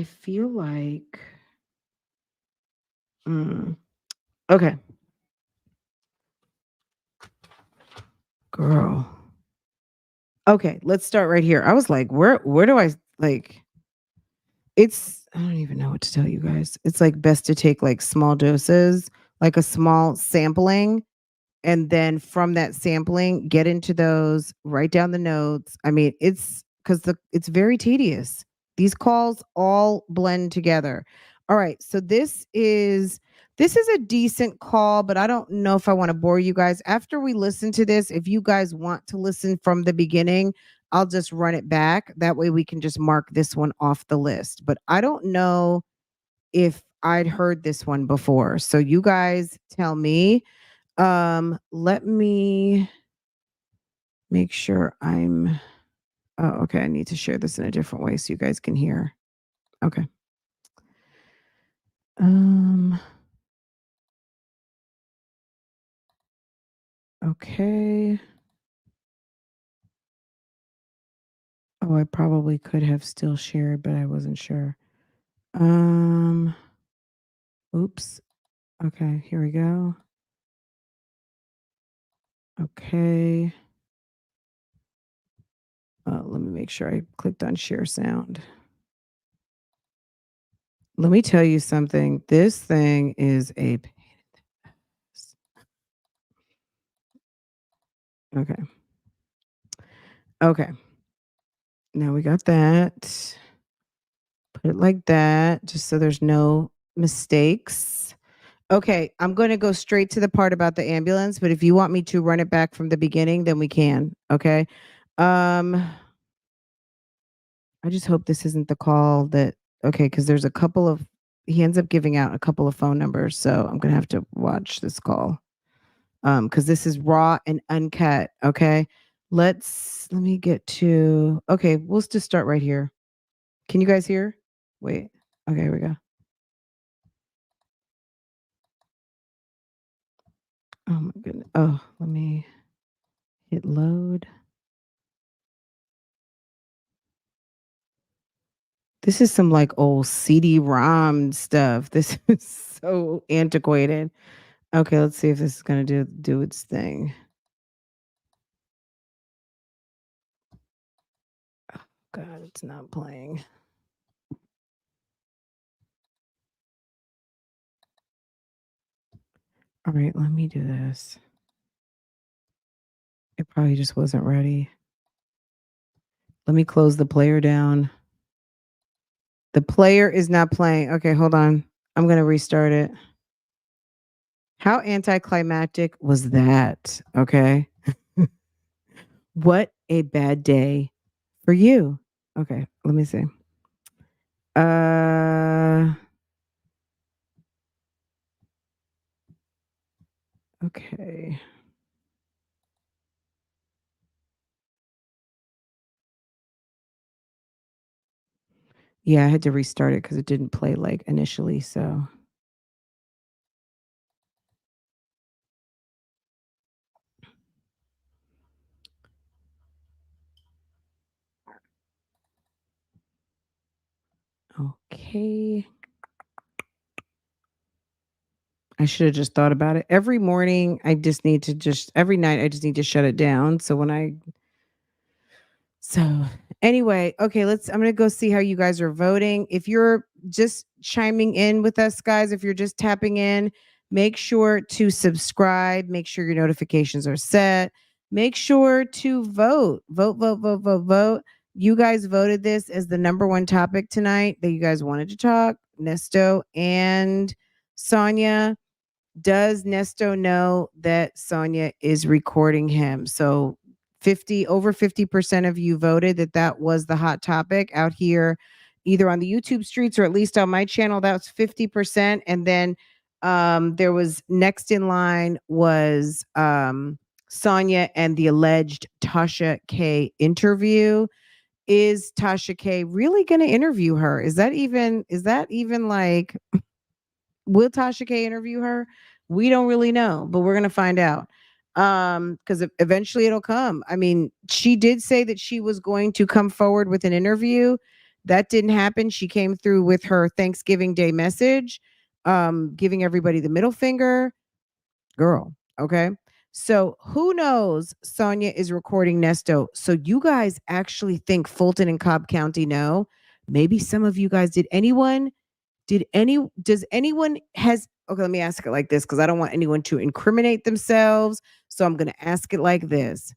S1: feel like okay. Girl. Okay, let's start right here. I was like, where do I like I don't even know what to tell you guys. It's like best to take like small doses, like a small sampling. And then from that sampling, get into those, write down the notes. I mean, it's because it's very tedious. These calls all blend together. All right. So this is a decent call, but I don't know if I want to bore you guys. After we listen to this, if you guys want to listen from the beginning, I'll just run it back. That way we can just mark this one off the list. But I don't know if I'd heard this one before. So you guys tell me. Let me make sure okay. I need to share this in a different way so you guys can hear. Okay. Okay. Oh, I probably could have still shared, but I wasn't sure. Oops. Okay, here we go. Okay. Let me make sure I clicked on share sound. Let me tell you something. This thing is a pain in the ass. Okay. Okay. Now we got that. Put it like that, just so there's no mistakes. Okay, I'm going to go straight to the part about the ambulance, but if you want me to run it back from the beginning, then we can. Okay. Um, I just hope this isn't the call that. Okay, because there's a couple of he ends up giving out a couple of phone numbers, so I'm gonna have to watch this call. Because this is raw and uncut. Okay, let me get to. Okay, we'll just start right here. Can you guys hear? Wait. Okay, here we go. Oh my goodness. Oh, let me hit load. This is some like old CD-ROM stuff. This is so antiquated. Okay, let's see if this is gonna do its thing. Oh, God, it's not playing. All right, let me do this. It probably just wasn't ready. Let me close the player down. The player is not playing. Okay, hold on. I'm gonna restart it. How anticlimactic was that? Okay. What a bad day for you. Okay, let me see. Okay. Yeah, I had to restart it because it didn't play like initially. So, okay. I should have just thought about it. Every morning, I just need to every night, I just need to shut it down. So anyway, okay, I'm gonna go see how you guys are voting. If you're just chiming in with us, guys, if you're just tapping in, make sure to subscribe, make sure your notifications are set, make sure to vote. Vote, vote, vote, vote, vote. You guys voted this as the number one topic tonight that you guys wanted to talk. Nesto and Sonya. Does Nesto know that Sonya is recording him? So 50% of you voted that that was the hot topic out here, either on the YouTube streets or at least on my channel. That was 50%. And then there was next in line was Sonya and the alleged Tasha K interview. Is Tasha K really going to interview her? Is that even like, will Tasha K interview her? We don't really know, but we're gonna find out. Because eventually it'll come. I mean, she did say that she was going to come forward with an interview. That didn't happen. She came through with her Thanksgiving Day message, giving everybody the middle finger. Girl, okay. So who knows? Sonya is recording Nesto. So you guys actually think Fulton and Cobb County know? Maybe some of you guys did. Does anyone has okay, let me ask it like this because I don't want anyone to incriminate themselves. So I'm gonna ask it like this.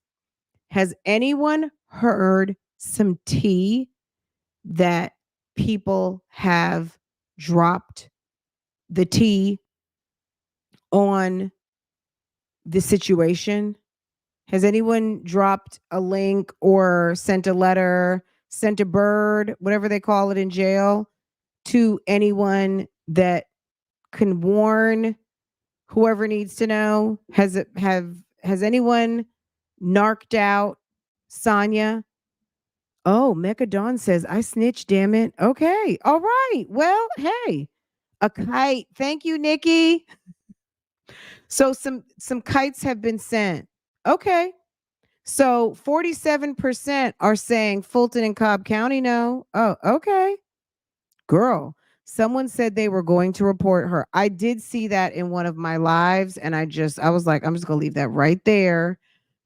S1: Has anyone heard some tea that people have dropped the tea on the situation? Has anyone dropped a link or sent a letter, sent a bird, whatever they call it in jail, to anyone that can warn whoever needs to know? Has anyone narked out Sonya? Oh, Mecca Dawn says, I snitched, damn it. Okay. All right. Well, hey, a kite. Thank you, Nikki. So some kites have been sent. Okay. So 47% are saying Fulton and Cobb County no. Oh, okay. Girl, someone said they were going to report her. I did see that in one of my lives, and I was like, I'm just gonna leave that right there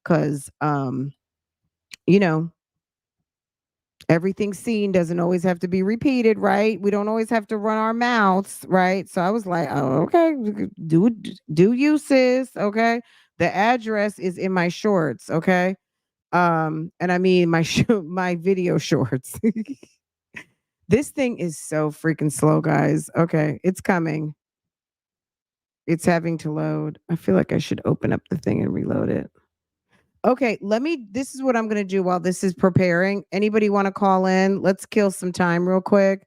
S1: because you know, everything seen doesn't always have to be repeated, right? We don't always have to run our mouths, right? So I was like, oh, okay, do you, sis? Okay. The address is in my shorts, okay? And I mean my my video shorts. This thing is so freaking slow, guys. Okay, it's coming. It's having to load. I feel like I should open up the thing and reload it. Okay, this is what I'm going to do while this is preparing. Anybody want to call in? Let's kill some time real quick.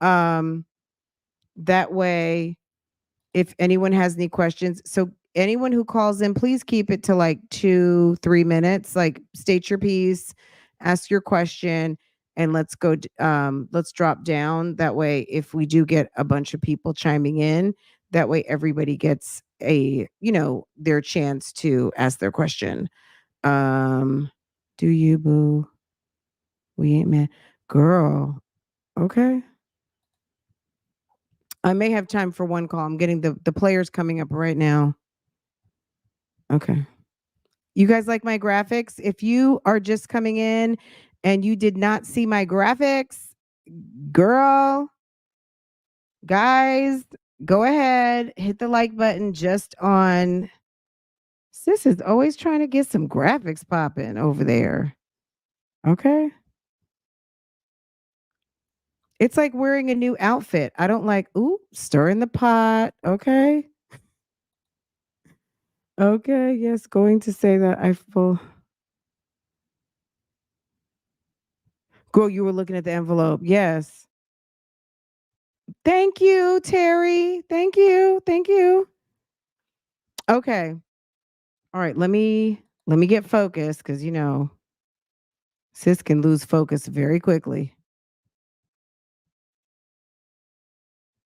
S1: That way, if anyone has any questions, so anyone who calls in, please keep it to like 2-3 minutes. Like, state your piece, ask your question, and let's go. Let's drop down. That way, if we do get a bunch of people chiming in, that way everybody gets their chance to ask their question. Do you, boo? We ain't mad, girl. Okay. I may have time for one call. I'm getting the players coming up right now. Okay. You guys like my graphics? If you are just coming in and you did not see my graphics, girl, guys, go ahead, hit the like button just on. Sis is always trying to get some graphics popping over there. Okay. It's like wearing a new outfit. I don't like, ooh, stirring the pot. Okay. Okay. Yes. Going to say that I full. Girl, you were looking at the envelope. Yes. Thank you, Terry. Thank you. Thank you. Okay. All right. Let me get focused because sis can lose focus very quickly.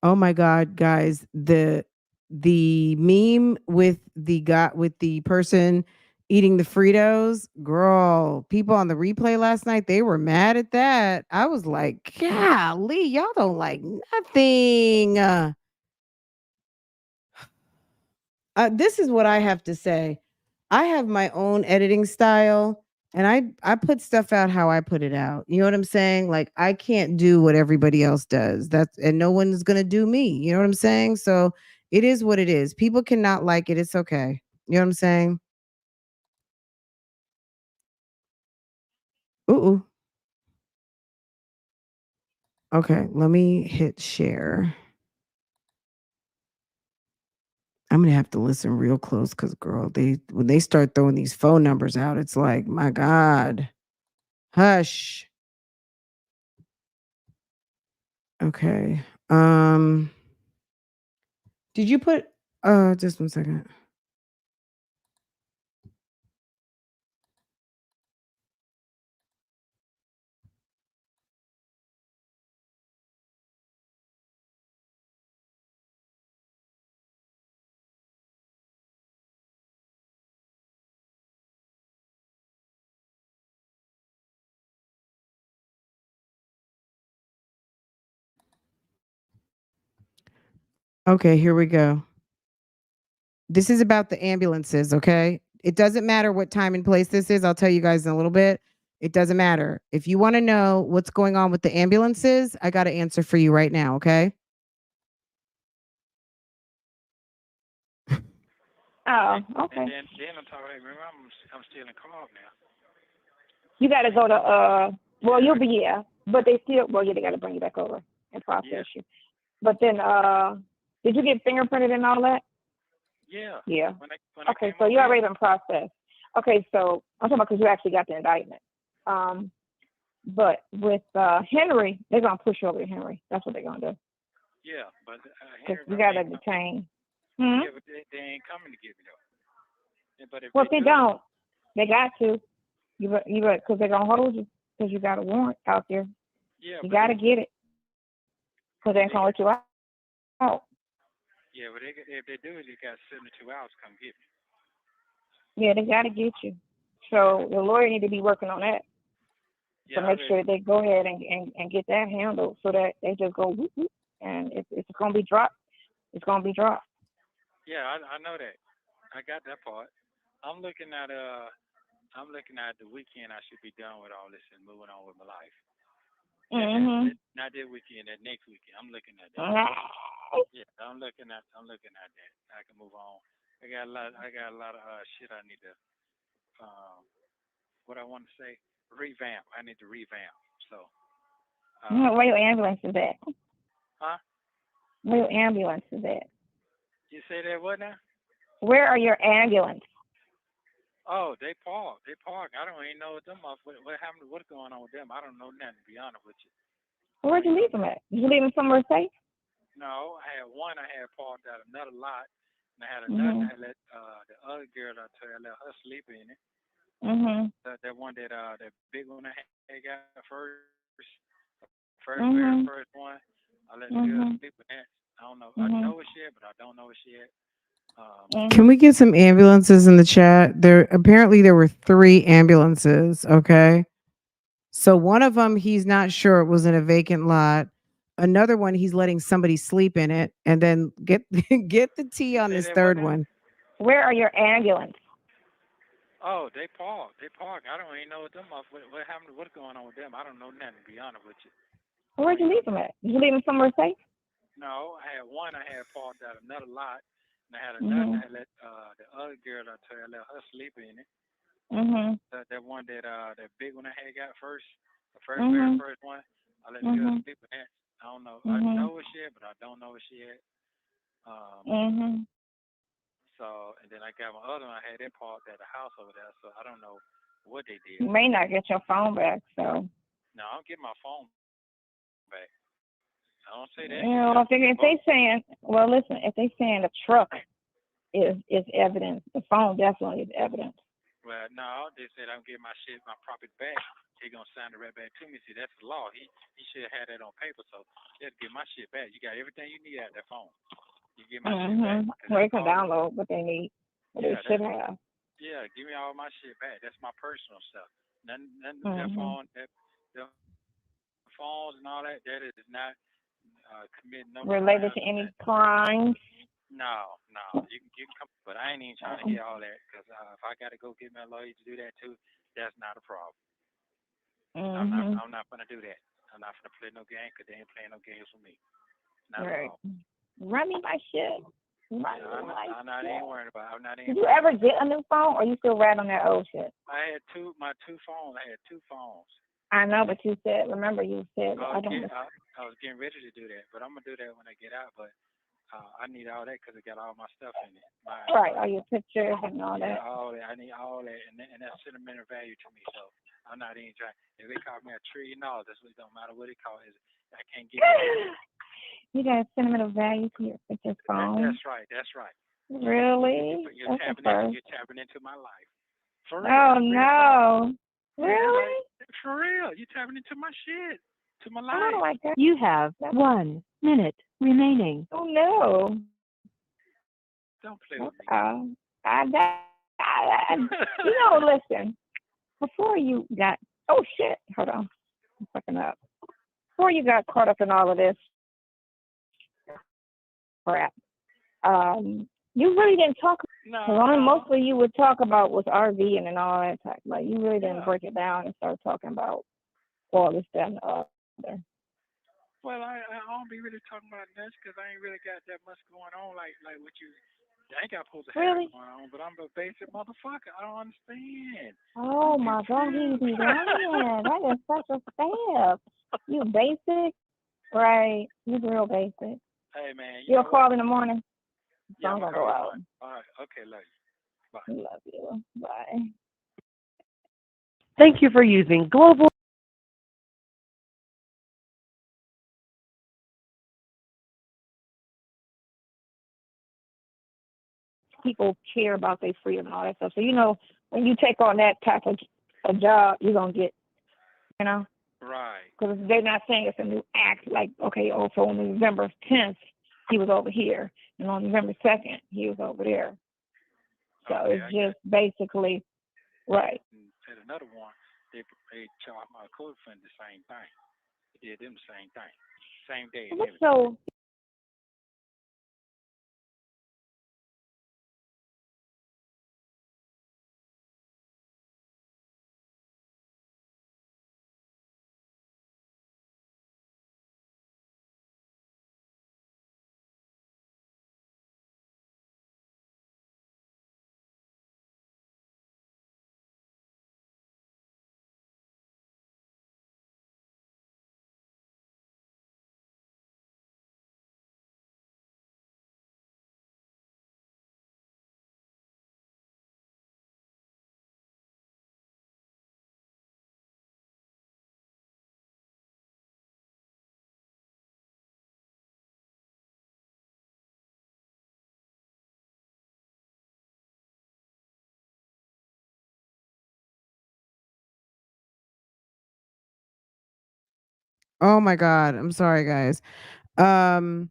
S1: Oh my God, guys, the meme with the person eating the Fritos, girl, people on the replay last night, they were mad at that. I was like, golly, y'all don't like nothing. This is what I have to say. I have my own editing style and I put stuff out how I put it out. You know what I'm saying? Like I can't do what everybody else does. And no one's going to do me. You know what I'm saying? So it is what it is. People cannot like it. It's okay. You know what I'm saying? Ooh. Okay, let me hit share. I'm gonna have to listen real close because, girl, when they start throwing these phone numbers out, it's like, my God, hush. Okay. Did you put? Just 1 second. Okay, here we go. This is about the ambulances, okay? It doesn't matter what time and place this is. I'll tell you guys in a little bit. It doesn't matter. If you want to know what's going on with the ambulances, I got an answer for you right now, okay?
S7: Oh, okay.
S6: And then I'm talking. Remember, I'm still in Cobb now.
S7: You got to go to well, you'll be but they still they got to bring you back over and process you. But then did you get fingerprinted and all that?
S6: Yeah.
S7: Yeah.
S6: When
S7: okay, so you already been processed. Okay, so I'm talking about because you actually got the indictment. But with Henry, they're gonna push you over to Henry. That's what they're gonna do.
S6: Yeah, but Henry,
S7: you gotta detain.
S6: Yeah, but they ain't coming to get me though. But
S7: if they don't, they got to. You because they're gonna hold you because you got a warrant out there.
S6: Yeah,
S7: you gotta get it because they ain't gonna let you out.
S6: Yeah, but if they do it, they got 72 hours to come get me.
S7: Yeah, they gotta get you. So the lawyer need to be working on that.
S6: Yeah,
S7: to make sure they go ahead and get that handled so that they just go whoop, whoop, and if it's gonna be dropped, it's gonna be dropped.
S6: Yeah, I know that. I got that part. I'm looking at the weekend. I should be done with all this and moving on with my life. Not that weekend, that next weekend. I'm looking at that. Yeah, I'm looking at that. I can move on. I got a lot of shit I need to what I want to say, revamp. I need to revamp. So
S7: where your ambulance is at?
S6: Huh?
S7: Where your ambulance is at?
S6: You say that what now?
S7: Where are your ambulance?
S6: Oh, they park. They park. I don't even know what them what happened. What's going on with them? I don't know nothing. To be honest with you.
S7: Where'd you leave them at? Did you leave them somewhere safe?
S6: No, I had one. I had parked at another lot, and I had another.
S7: Mhm.
S6: I let the other girl I let her sleep in it.
S7: Mhm.
S6: That one that big one I had got very
S7: Mhm.
S6: first one. I let the girl
S7: Mhm.
S6: sleep in that. I don't know. I
S7: Mhm.
S6: know it's yet, but I don't know it's yet.
S1: Can
S7: Mhm.
S1: we get some ambulances in the chat? There were 3 ambulances, okay? So one of them he's not sure it was in a vacant lot. Another one he's letting somebody sleep in it, and then get get the tea
S6: You
S1: on
S6: say
S1: this
S6: that what
S1: third
S6: now?
S1: one.
S7: Where are your ambulance?
S6: Oh, they park. They park. I don't even know what them what happened. What's going on with them? I don't know nothing. To be honest with you.
S7: Where'd you leave them at? Did you leave them somewhere safe?
S6: No, I had one. I had parked at another lot, and I had another.
S7: Mhm.
S6: I let the other girl I let her sleep in it.
S7: Mhm.
S6: That one that big one I had got first, the very
S7: Mhm.
S6: first one. I let the girl
S7: Mhm.
S6: sleep in that. I don't know. I
S7: Mhm.
S6: know it's yet, but I don't know it's yet. Um,
S7: Mhm.
S6: so and then I got my other one. I had it parked at the house over there. So I don't know what they did
S7: You
S6: with
S7: may
S6: it.
S7: not get your phone back, so.
S6: No, I don't get my phone back. I don't say that.
S7: You know, I figure if they saying, well, listen, if they saying the truck is evidence, the phone definitely is evidence.
S6: Well, no, they said I'm getting my property back. He gonna sign it right back to me. See, that's the law. He should have had that on paper. So he had to get my shit back. You got everything you need out of that phone. You get my shit back.
S7: Mhm.
S6: 'Cause
S7: Well, they
S6: that's
S7: can
S6: all.
S7: download what they need, what they
S6: Yeah,
S7: should
S6: that's
S7: have.
S6: yeah. Give me all my shit back. That's my personal stuff. None that
S7: Mhm.
S6: phone, the phones and all that. That is not committing no
S7: Related
S6: crimes
S7: to
S6: or
S7: any
S6: nothing.
S7: crimes.
S6: No. You can come, but I ain't even trying to hear all that because if I got to go get my lawyer to do that too, that's not a problem. I'm not.
S7: Mhm.
S6: I'm not gonna do that. I'm not gonna play no game because they ain't playing no games with me. Not at
S7: Right.
S6: all.
S7: Run me my shit. Run
S6: Yeah,
S7: me my
S6: I'm not
S7: shit.
S6: even worried about. I'm not
S7: Did
S6: even
S7: you
S6: worried
S7: ever
S6: about that.
S7: get a new phone, or you still rat on that old shit?
S6: I had my two phones. I had two phones.
S7: I know, but you said, remember you said,
S6: I
S7: I
S6: was
S7: don't.
S6: getting ready to do that, but I'm gonna do that when I get out. But I need all that because it got all my stuff in it.
S7: Right, all your pictures and all
S6: Yeah,
S7: that.
S6: all that. I need all that, and that's sentimental value to me. So I'm not even trying. If they call me $1 trillion, that's what it don't matter what it costs. I can't get that.
S7: You got sentimental value to your picture phone.
S6: That's right. That's right.
S7: Really?
S6: You're
S7: That's a
S6: tapping into
S7: first.
S6: you're tapping into my life. For real.
S7: Oh
S6: That's real talk.
S7: no.
S6: Yeah,
S7: Really?
S6: like for real. You're tapping into my shit, to my
S7: Oh
S6: life.
S7: my god.
S8: You have 1 minute remaining.
S7: Oh no.
S6: Don't play with me.
S7: I, listen. Before you got, oh shit, hold on, I'm fucking up. Before you got caught up in all of this crap, you really didn't talk. Mostly you would talk about was RV and all that type. Like you really didn't break it down and start talking about all this, that, and the other.
S6: Well, I don't be really talking about this because I ain't really got that much going on like what you. I ain't got supposed to have
S7: Really?
S6: going on, but I'm a basic motherfucker. I don't understand.
S7: Oh my God, he be lying. That is such a step. You basic, right? You real basic.
S6: Hey man,
S7: You'll call in the morning.
S6: Yeah,
S7: I'm
S6: I'm
S7: gonna
S6: gonna call
S7: go
S6: you
S7: out.
S6: tomorrow. All right. Okay, love you. Bye.
S7: Love you. Bye.
S8: Thank you for using Global.
S7: People care about their freedom and all that stuff. So when you take on that type of a job, you're gonna get,
S6: Right.
S7: because they're not saying it's a new act. Like, okay, so on November 10th, he was over here, and on November 2nd, he was over there. So
S6: Okay,
S7: it's just basically right.
S6: At another one, they charged my co-friend the same thing. They did them the same thing, same day. And everything.
S7: So
S1: Oh my god, I'm sorry guys. Um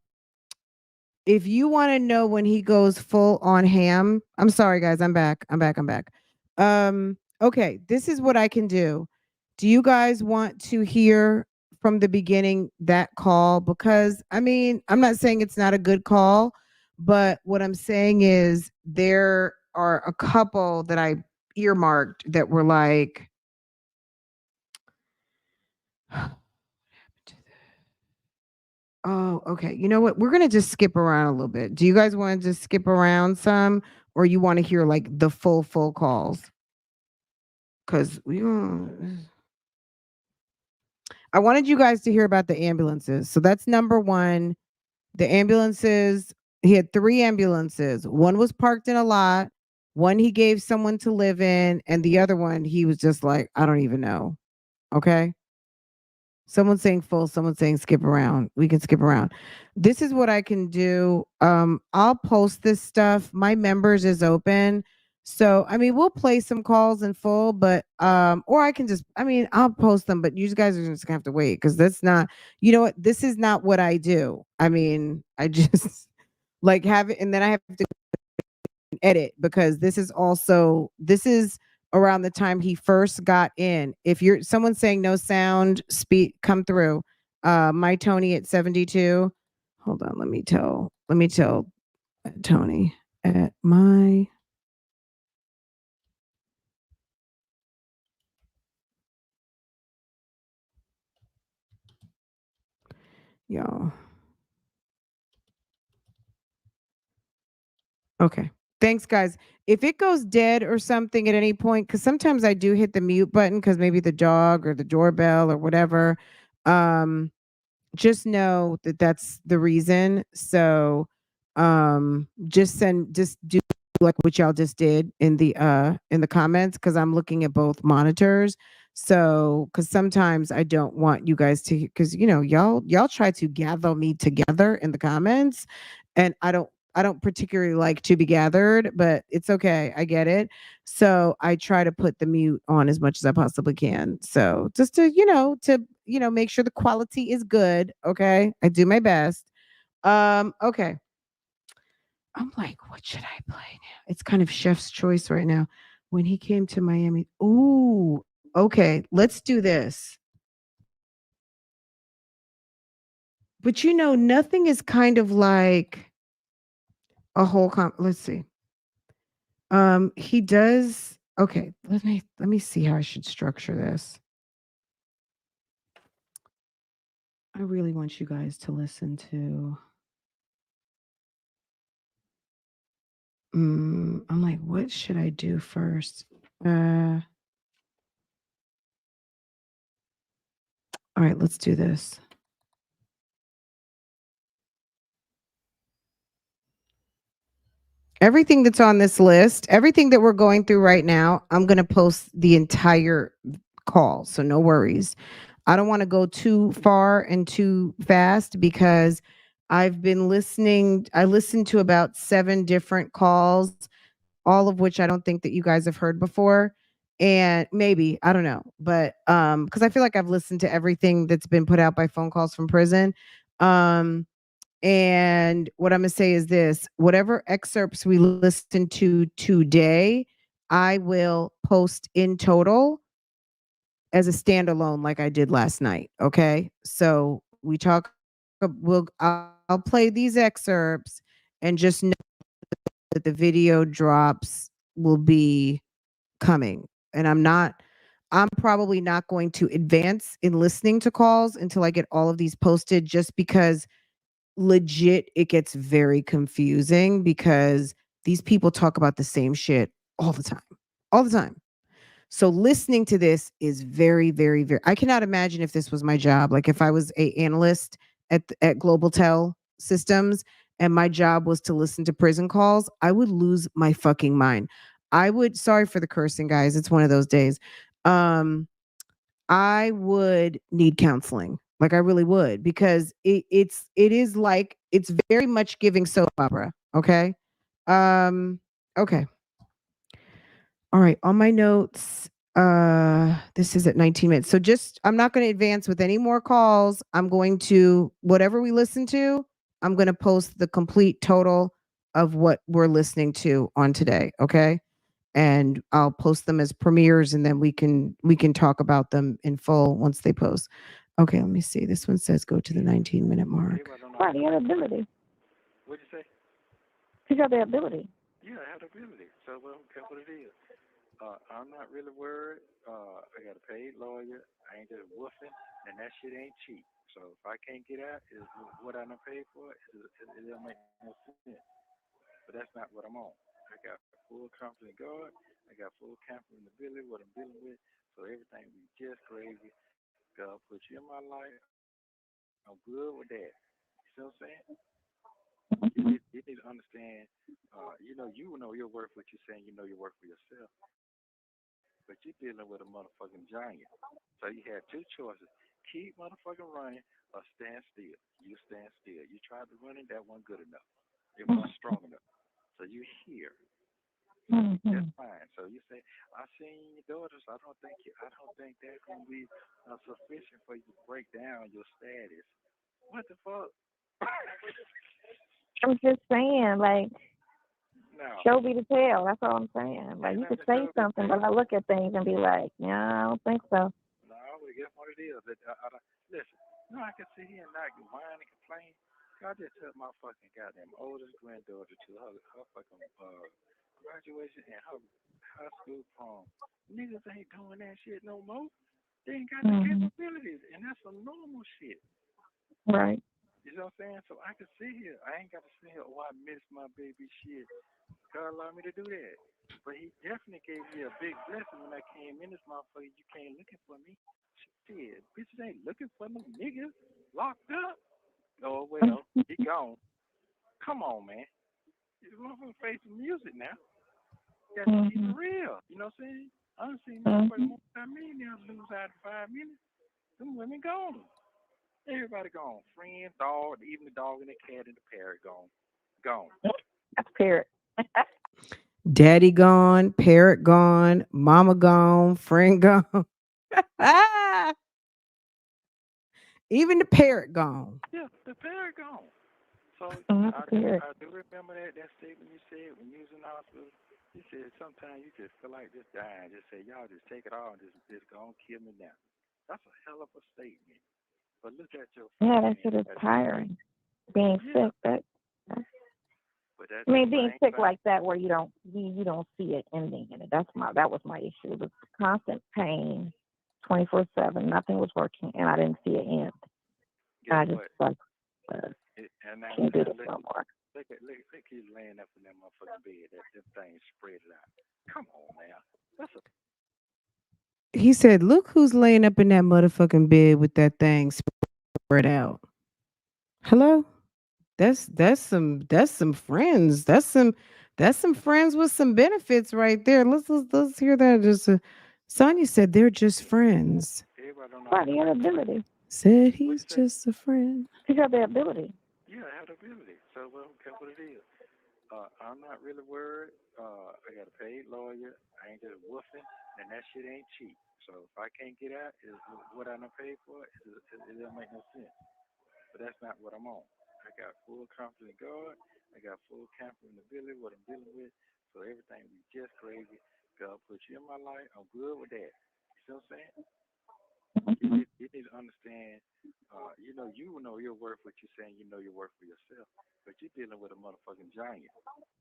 S1: if you want to know when he goes full on ham, I'm sorry guys, I'm back. I'm back. Okay, this is what I can do. Do you guys want to hear from the beginning that call? Because I mean, I'm not saying it's not a good call, but what I'm saying is there are a couple that I earmarked that were like oh, okay. You know what? We're gonna just skip around a little bit. Do you guys want to just skip around some, or you want to hear like the full calls? Because I wanted you guys to hear about the ambulances. So that's number one. The ambulances. He had 3 ambulances. One was parked in a lot. One he gave someone to live in, and the other one he was just like, I don't even know. Okay. Someone's saying full, someone's saying skip around. We can skip around. This is what I can do. I'll post this stuff. My members is open. So I mean we'll play some calls in full, but or I can just I mean I'll post them, but you guys are just gonna have to wait because that's not you know what, this is not what I do. I mean, I just like have it and then I have to edit because this is around the time he first got in. If you're someone saying no sound, speak come through. My Tony at 72. Hold on, let me tell Tony at my y'all. Okay. Thanks, guys. If it goes dead or something at any point, because sometimes I do hit the mute button because maybe the dog or the doorbell or whatever. Um, just know that that's the reason. So, just do like what y'all just did in the comments because I'm looking at both monitors. So, because sometimes I don't want you guys to, because you know y'all try to gather me together in the comments, and I don't particularly like to be gathered, but it's okay. I get it. So I try to put the mute on as much as I possibly can. So just to make sure the quality is good. Okay. I do my best. Okay. I'm like, what should I play now? It's kind of chef's choice right now. When he came to Miami. Ooh, okay. Let's do this. But nothing is kind of like a whole let's see. He does. Okay, let me see how I should structure this. I really want you guys to listen to. I'm like, what should I do first? All right, let's do this. Everything that's on this list, everything that we're going through right now, I'm going to post the entire call. So no worries. I don't want to go too far and too fast because I've been listening. I listened to about 7 different calls, all of which I don't think that you guys have heard before. And maybe, I don't know, but because I feel like I've listened to everything that's been put out by phone calls from prison. Um and what I'm going to say is this, whatever excerpts we listen to today, I will post in total as a standalone like I did last night. Okay. So we talk, I'll play these excerpts and just know that the video drops will be coming. And I'm probably not going to advance in listening to calls until I get all of these posted just because legit it gets very confusing because these people talk about the same shit all the time. All the time. So listening to this is very, very, very. I cannot imagine if this was my job. Like if I was a analyst at Global Tel Systems and my job was to listen to prison calls, I would lose my fucking mind. I would. Sorry for the cursing, guys. It's one of those days. I would need counseling. Like I really would because it is like it's very much giving soap opera. Okay. Um. Okay. All right. On my notes. This is at 19 minutes. So just I'm not going to advance with any more calls. I'm going to whatever we listen to, I'm going to post the complete total of what we're listening to on today, okay? And I'll post them as premieres and then we can talk about them in full once they post. Okay, let me see. This one says go to the 19-minute mark.
S7: Right, you have the ability.
S6: What'd you say?
S7: You have the ability.
S6: Yeah, I have the ability. So, well, that's what it is. I'm not really worried. I got a paid lawyer. I ain't just woofing, and that shit ain't cheap. So if I can't get out, is what I done paid for, it don't make no sense. But that's not what I'm on. I got full confidence in God. I got full confidence in the ability, what I'm dealing with. So everything be just crazy. God put you in my life. I'm good with that. You see what I'm saying? You need to understand, you know your worth, what you're saying, you know your worth for yourself. But you're dealing with a motherfucking giant. So you have two choices. Keep motherfucking running or stand still. You stand still. You tried to run it, that wasn't good enough. It wasn't strong enough. So you here. That's fine. So you say, I seen your daughters. I don't think that's gonna be sufficient for you to break down your status. What the fuck?
S7: I'm just saying, like,
S6: No.
S7: show me the tell. That's all I'm saying. Like, you could say something, but I look at things and be like, yeah, I don't think so.
S6: No, but guess what it is? Listen, I can sit here and not whine and complain. I just took my fucking goddamn oldest granddaughter to her fucking graduation and her high school prom. Niggas ain't doing that shit no more. They ain't got the capabilities, and that's some normal shit.
S7: Right.
S6: You know what I'm saying? So I can sit here. I ain't got to sit here, oh, I miss my baby shit. God allowed me to do that. But he definitely gave me a big blessing when I came in this motherfucker. You came looking for me. Shit, bitches ain't looking for no niggas locked up. Oh, well, he gone. Come on, man. You motherfucker face some music now. You got to keep it real. You know what I'm saying? I done seen motherfuckers multi-millionaires lose out in 5 minutes. Them women gone. Everybody gone. Friend, dog, even the dog and the cat and the parrot gone. Gone.
S7: That's parrot.
S1: Daddy gone, parrot gone, mama gone, friend gone. Even the parrot gone.
S6: Yeah, the parrot gone. So
S7: Parrot.
S6: I do remember that statement you said when you was in the hospital. You said sometimes you just feel like just dying. Just say, y'all just take it all and just go and kill me now. That's a hell of a statement. But look at your
S7: Yeah, that
S6: friend.
S7: shit is tiring. Being sick,
S6: But that's
S7: I
S6: the
S7: mean, being
S6: same
S7: sick
S6: thing.
S7: like that where you don't see it ending in it. That was my issue. It was constant pain, 24/7. Nothing was working, and I didn't see it end. And I
S6: Guess
S7: just
S6: what? And now
S7: can't do this no more.
S6: look he's laying up in that motherfucking bed. That them things spread it out. Come on now. That's a
S1: He said, "Look who's laying up in that motherfucking bed with that thing spread out." Hello? That's some friends. That's some friends with some benefits right there. Let's hear that. Just Sonya said they're just friends.
S6: everybody don't know how
S7: Right,
S6: to
S7: you have the ability.
S1: Said
S6: What'd
S1: he's
S6: you say?
S1: just a friend.
S7: You have the ability.
S6: Yeah, I have the ability. So well, that's what it is. I'm not really worried. I got a paid lawyer. I ain't just woofing, and that shit ain't cheap. So if I can't get out, is what I done paid for, it don't make no sense. But that's not what I'm on. I got full confidence in God. I got full confidence in the ability, what I'm dealing with. So everything be just crazy. God put you in my life. I'm good with that. You see what I'm saying? You need to understand, you know your worth, what you're saying, you know your worth for yourself. But you're dealing with a motherfucking giant.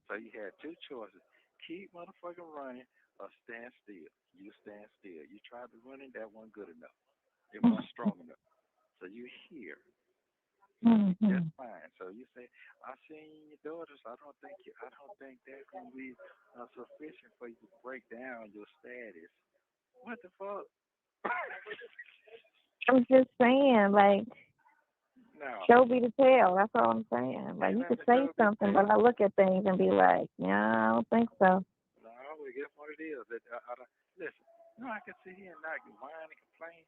S6: So you had two choices. Keep motherfucking running or stand still. You stand still. You tried to run it, that wasn't good enough. It wasn't strong enough. So you here. That's fine. So you say, I seen your daughters. I don't think that's gonna be sufficient for you to break down your status. What the fuck?
S7: I'm just saying, like,
S6: No.
S7: show me the tell. That's all I'm saying. Like, you could say something, but I look at things and be like, yeah, I don't think so.
S6: No, well, guess what it is? Listen, I can sit here and not whine and complain.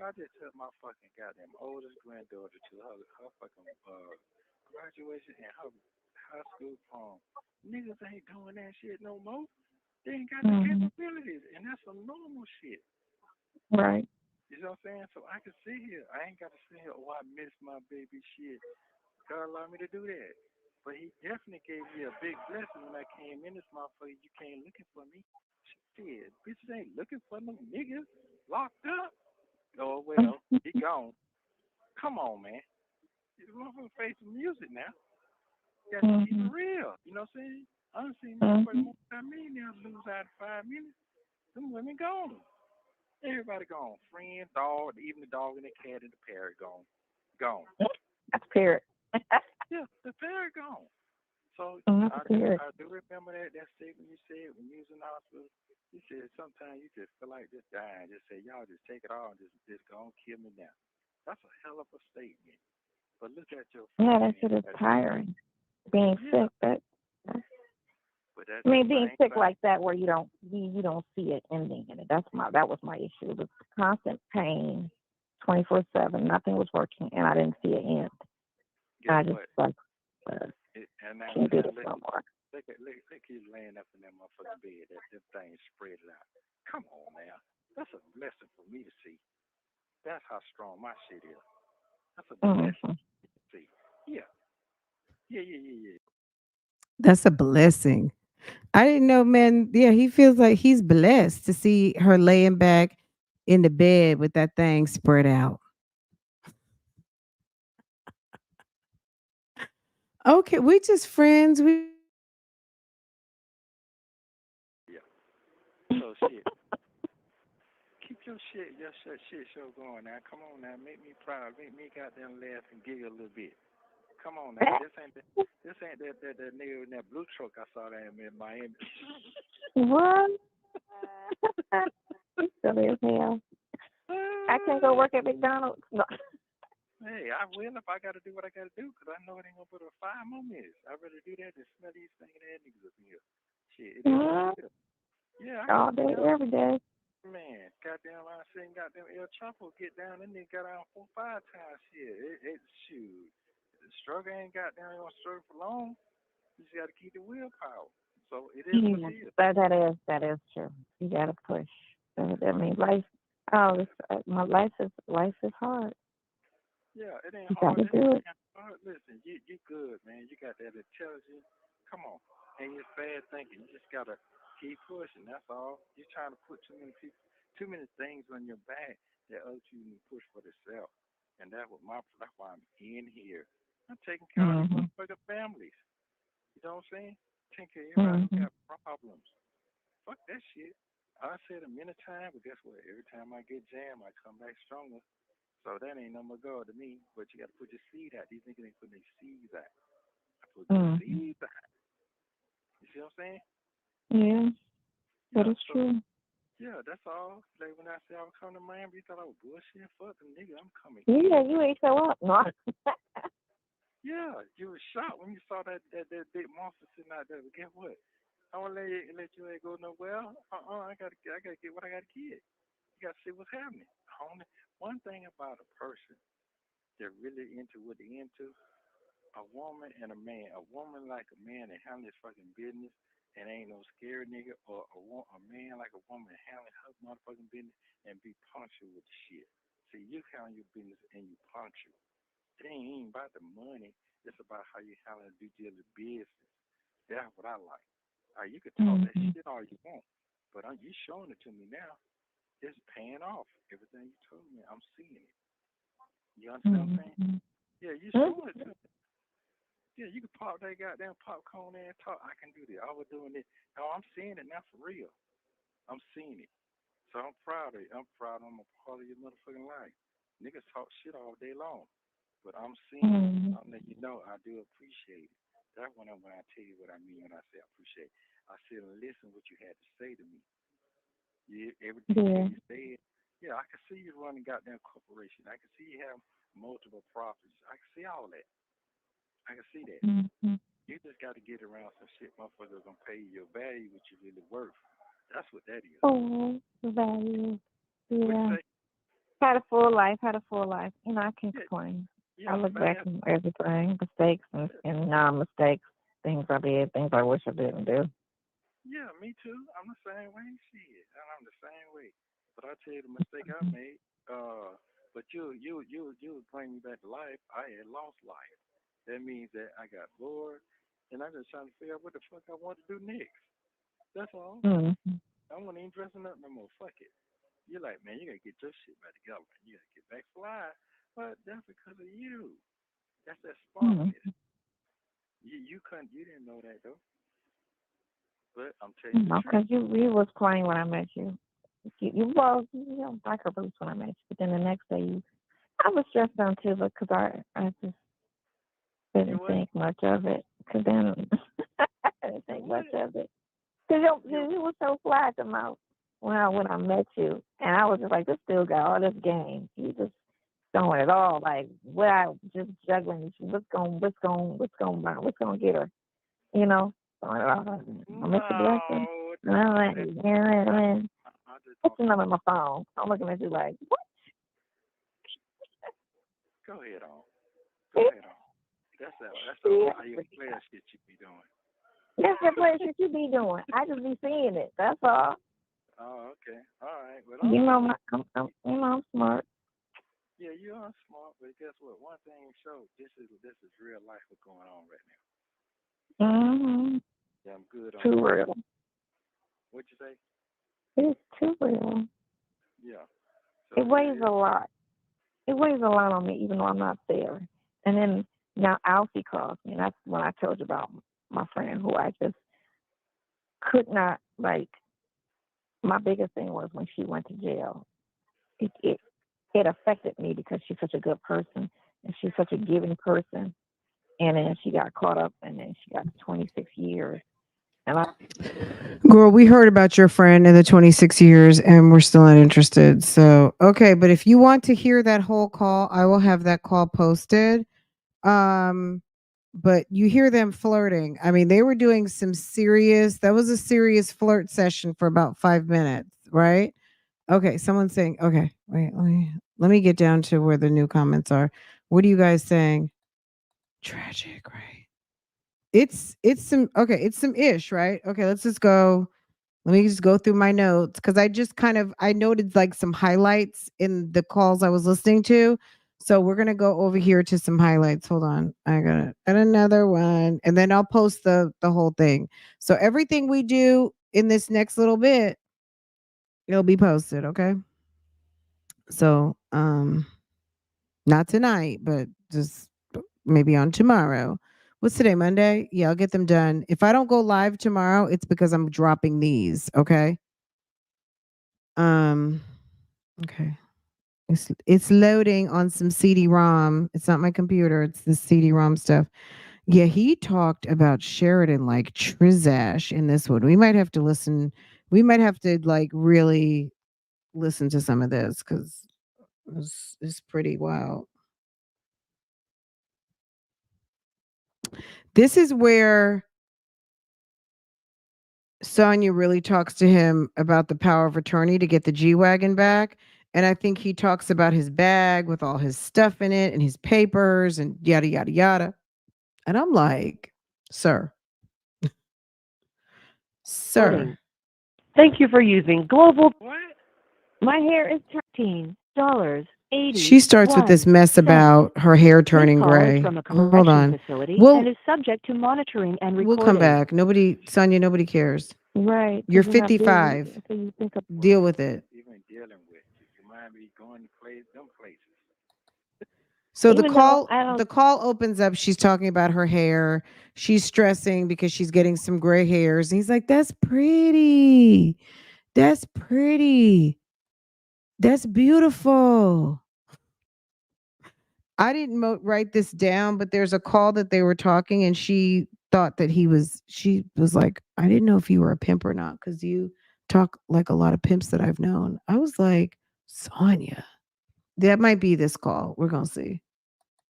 S6: I just took my fucking goddamn oldest granddaughter to her fucking graduation and her high school prom. Niggas ain't doing that shit no more. They ain't got the capabilities, and that's some normal shit.
S7: Right.
S6: You know what I'm saying? So I can sit here. I ain't got to sit here. Oh, I miss my baby shit. God allowed me to do that. But he definitely gave me a big blessing when I came in this motherfucker. You came looking for me. Shit, bitches ain't looking for no niggas locked up. Oh, well, he gone. Come on, man. You motherfucker face some music now. You got to keep it real. You know what I'm saying? I done seen motherfuckers multi-millionaires lose out of 5 minutes. Them women gone. Everybody gone. Friend, dog, even the dog and the cat and the parrot gone. Gone.
S7: That's parrot.
S6: Yeah, the parrot gone. So I do remember that statement you said when you was in the hospital. You said sometimes you just feel like just dying. Just say, y'all just take it all and just go and kill me now. That's a hell of a statement. But look at your
S7: that shit is tiring. Being sick, being sick like that where you don't see it ending in it. That was my issue. It was constant pain, 24/7. Nothing was working, and I didn't see it end. I just can't do this no more.
S6: Look, he's laying up in that motherfucking bed. That thing spread it out. Come on, man. That's a blessing for me to see. That's how strong my shit is. That's a blessing to see. Yeah.
S1: That's a blessing. I didn't know, man. Yeah, he feels like he's blessed to see her laying back in the bed with that thing spread out. Okay, we just friends.
S6: Yeah. So shit. Keep your shit show going now. Come on now, make me proud. Make me goddamn laugh and giggle a little bit. Come on now. This ain't that nigga in that blue truck I saw there in Miami.
S7: What? Silly as hell. I can't go work at McDonald's. No.
S6: Hey, I will if I got to do what I got to do, because I know it ain't going to put 5 more minutes. I'd rather do that than smell these stinking ass niggas up in here. Shit, it is. Yeah,
S7: all day, every day.
S6: Man, goddamn, I seen goddamn El Chapo get down, and then got down 4 or 5 times. Shit, it's shoot. The struggle ain't got down, you don't struggle for long. You just got to keep the willpower. So it is what it is.
S7: That is true. You got to push. I mean, life. Oh, my life is hard.
S6: Yeah, it ain't hard. Listen, you good, man. You got that intelligence. Come on. And you're fast thinking. You just got to keep pushing. That's all. You're trying to put too many things on your back that other people need to push for themselves. And that's why I'm in here. I'm taking care of the motherfucking families. You know what I'm saying? Taking care of everybody who got problems. Fuck that shit. I said it many times, but guess what? Every time I get jammed, I come back stronger. So that ain't no more God to me, but you got to put your seed out. These niggas ain't putting their seeds out. I put the seeds out. You see what I'm saying?
S7: Yeah, that is true.
S6: Yeah, that's all. Like when I said I was coming to Miami, you thought I was bullshit? Fuck them niggas, I'm coming.
S7: Yeah, you ain't show up. No.
S6: Yeah, you were shocked when you saw that big monster sitting out there. But guess what? I won't let you ain't go nowhere. I gotta get what I gotta get. You gotta see what's happening. One thing about a person they're really into what they're into, a woman and a man. A woman like a man that handle his fucking business and ain't no scary nigga, or a man like a woman handling her motherfucking business and be punctual with shit. See, you handle your business and you punctual. It ain't about the money. It's about how you handle due diligence business. That's what I like. You could talk that shit all you want, but you showing it to me now. It's paying off. Everything you told me, I'm seeing it. You understand what I'm saying? Yeah, you showing it to me. Yeah, you can pop that goddamn popcorn and talk. I can do this. I was doing this. No, I'm seeing it now for real. I'm seeing it. So I'm proud of you. I'm proud I'm a part of your motherfucking life. Niggas talk shit all day long. But I'm seeing it. I'm letting you know I do appreciate it. That's when I tell you what I mean when I say I appreciate it. I sit and listen what you had to say to me. Everything you said. Yeah, I can see you running goddamn corporation. I can see you have multiple properties. I can see all that. I can see that. You just got to get around some shit motherfuckers gonna pay you your value, what you really worth. That's what that is.
S7: Oh, value. Yeah. Had a full life. You know, I can't complain. I look back on everything, mistakes and non-mistakes, things I did, things I wish I didn't do.
S6: Yeah, me too. I'm the same way. Shit, and I'm the same way. But I tell you the mistake I made. But you bring me back to life. I had lost life. That means that I got bored, and I just trying to figure out what the fuck I want to do next. That's all.
S7: Mm.
S6: I wasn't even dressing up no more. Fuck it. You're like, man, you gotta get your shit back together. You gotta get back fly. But that's because of you. That's that
S7: Mm.
S6: sparkness. You couldn't. You didn't know that though. But I'm telling you the
S7: No,
S6: truth.
S7: because you was plain when I met you. You was like her boots when I met you, but then the next day I was stressed out too, because I just
S6: You
S7: didn't
S6: what?
S7: think much of it. Because then I didn't
S6: You
S7: think
S6: what?
S7: much of it. Because
S6: You
S7: you was so fly at the mouth when I met you, and I was just like, this dude got all this game. He just throwing it all. Like, what I just juggling. What's gonna get her? You know, throwing it all. I miss the blessing.
S6: no.
S7: And I'm like, yeah, man.
S6: I just
S7: What's
S6: don't
S7: the
S6: think.
S7: number on my phone? I'm looking at you like, what?
S6: Go ahead on. Go ahead on. That's all Ohio player shit you be doing.
S7: That's the place that you be doing. I just be seeing it. That's all.
S6: Oh, okay. All right. Well,
S7: You know,
S6: I'm
S7: I'm smart.
S6: yeah, you are smart, but guess what? One thing show this is real life what's going on right now.
S7: Mm-hmm.
S6: Yeah, I'm good on
S7: Too
S6: that.
S7: real.
S6: What you say?
S7: It's too real.
S6: Yeah.
S7: It
S6: So
S7: weighs
S6: yeah,
S7: a lot. It weighs a lot on me, even though I'm not there. And then now Alfie calls me, and that's when I told you about my friend who I just could not like. My biggest thing was when she went to jail. It it, it affected me because she's such a good person and she's such a giving person. And then she got caught up, and then she got 26 years. And I,
S1: Girl, we heard about your friend in the 26 years and we're still not interested. So, okay, but if you want to hear that whole call, I will have that call posted. Um but you hear them flirting. I mean, they were doing some serious, that was a serious flirt session for about 5 minutes, right? Okay, someone's saying, okay, wait, let me get down to where the new comments are. What are you guys saying? Tragic, right? It's some okay, it's some ish, right? Okay, let's just go. Let me just go through my notes because I just kind of I noted like some highlights in the calls I was listening to. So we're gonna go over here to some highlights. Hold on, I got another one, and then I'll post the whole thing. So everything we do in this next little bit, it'll be posted. Okay. So not tonight, but just maybe on tomorrow. What's today? Monday? Yeah, I'll get them done. If I don't go live tomorrow, it's because I'm dropping these. Okay. Um. Okay. It's loading on some CD-ROM. It's not my computer. It's the CD-ROM stuff. Yeah, he talked about Sheridan like Trizash in this one. We might have to listen. We might have to like really listen to some of this because it's pretty wild. This is where Sonya really talks to him about the power of attorney to get the G Wagon back. And I think he talks about his bag with all his stuff in it and his papers and yada, yada, yada. And I'm like, sir,
S8: Loading.
S1: sir.
S8: Thank you for using Global.
S6: what?
S7: my hair is
S8: $10.
S1: She starts with this
S8: 81
S1: mess
S8: cents.
S1: about her hair
S8: This
S1: turning
S8: call is
S1: gray.
S8: from a
S1: Hold
S8: correction
S1: on.
S8: facility and
S1: We'll
S8: is subject to monitoring and
S1: we'll come
S8: recording.
S1: back. Nobody, Sonya, nobody cares.
S7: right
S1: You're
S7: because you're not busy.
S1: 55.
S7: So you think of
S6: What
S1: Deal
S6: are
S1: with
S6: you
S1: it.
S6: even dealing with? You might be going to them places.
S1: So the
S7: even though
S1: call
S7: I
S1: the
S7: don't.
S1: call opens up. She's talking about her hair. She's stressing because she's getting some gray hairs. And he's like, "That's pretty. That's pretty. That's beautiful." I didn't write this down, but there's a call that they were talking, and she thought that he was. She was like, "I didn't know if you were a pimp or not because you talk like a lot of pimps that I've known." I was like, Sonya, that might be this call. We're gonna see.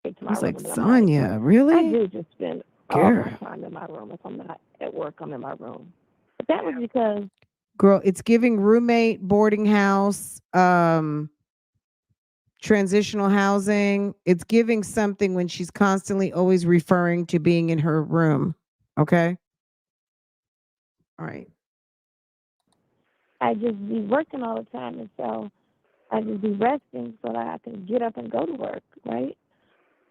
S7: Get to
S1: I
S7: my
S1: was
S7: room
S1: like,
S7: and then I'm already at work.
S1: Sonya,
S7: I
S1: really?
S7: do just spend all my
S1: Girl.
S7: time in my room. If I'm not at work, I'm in my room. But that was
S6: Yeah,
S7: because
S1: Girl, it's giving roommate, boarding house, transitional housing. It's giving something when she's constantly always referring to being in her room. Okay. All right.
S7: I just be working all the time, and so I just be resting so that I can get up and go to work, right?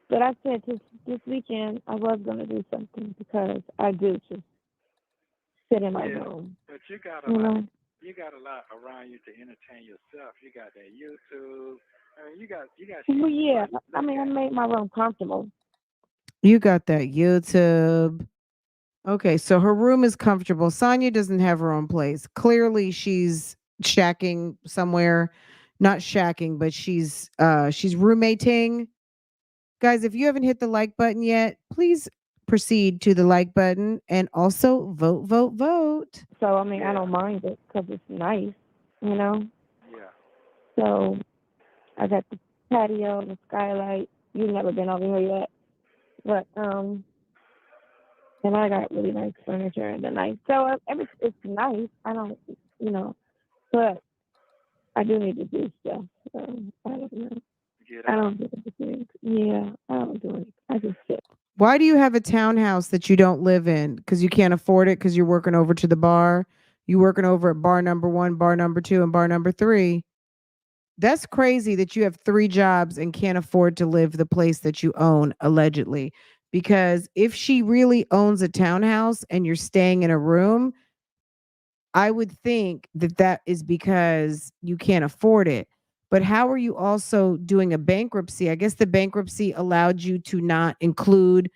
S7: But I said this weekend I was going to do something because I do just sit in my room.
S6: But you got you got a lot around you to entertain yourself. You got that YouTube. I mean, you got.
S7: Well, yeah. I mean, I made my room comfortable.
S1: You got that YouTube. Okay, so her room is comfortable. Sonya doesn't have her own place. Clearly, she's shacking somewhere. Not shacking, but she's roommating. Guys, if you haven't hit the like button yet, please proceed to the like button and also vote, vote, vote.
S7: So I mean, I don't mind it because it's nice, you know.
S6: Yeah.
S7: So I got the patio, the skylight. You've never been over here yet, but and I got really nice furniture and the nice. So it's nice. I don't, you know, but I do need to do stuff. So I don't know. I don't do anything. Yeah, I don't do anything. I just sit.
S1: Why do you have a townhouse that you don't live in? Because you can't afford it because you're working over to the bar. You working over at bar number 1, bar number 2, and bar number 3. That's crazy that you have 3 jobs and can't afford to live the place that you own, allegedly. Because if she really owns a townhouse and you're staying in a room, I would think that that is because you can't afford it. But how are you also doing a bankruptcy? I guess the bankruptcy allowed you to not include,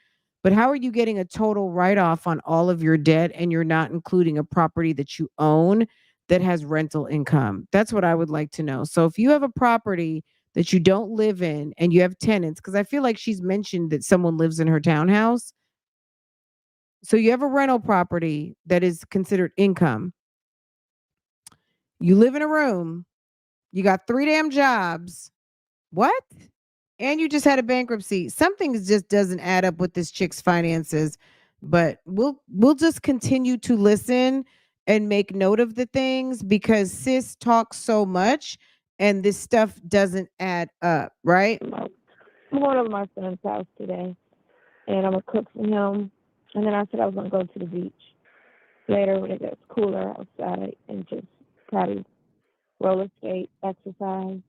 S1: but how are you getting a total write off on all of your debt and you're not including a property that you own that has rental income? That's what I would like to know. So if you have a property that you don't live in and you have tenants, because I feel like she's mentioned that someone lives in her townhouse. So you have a rental property that is considered income. You live in a room. You got 3 damn jobs. What? And you just had a bankruptcy. Something just doesn't add up with this chick's finances. But we'll just continue to listen and make note of the things because sis talks so much and this stuff doesn't add up, right?
S7: I'm going to my son's house today, and I'm gonna cook for him. And then I said I was gonna go to the beach later when it gets cooler outside and just probably roller skate, exercise.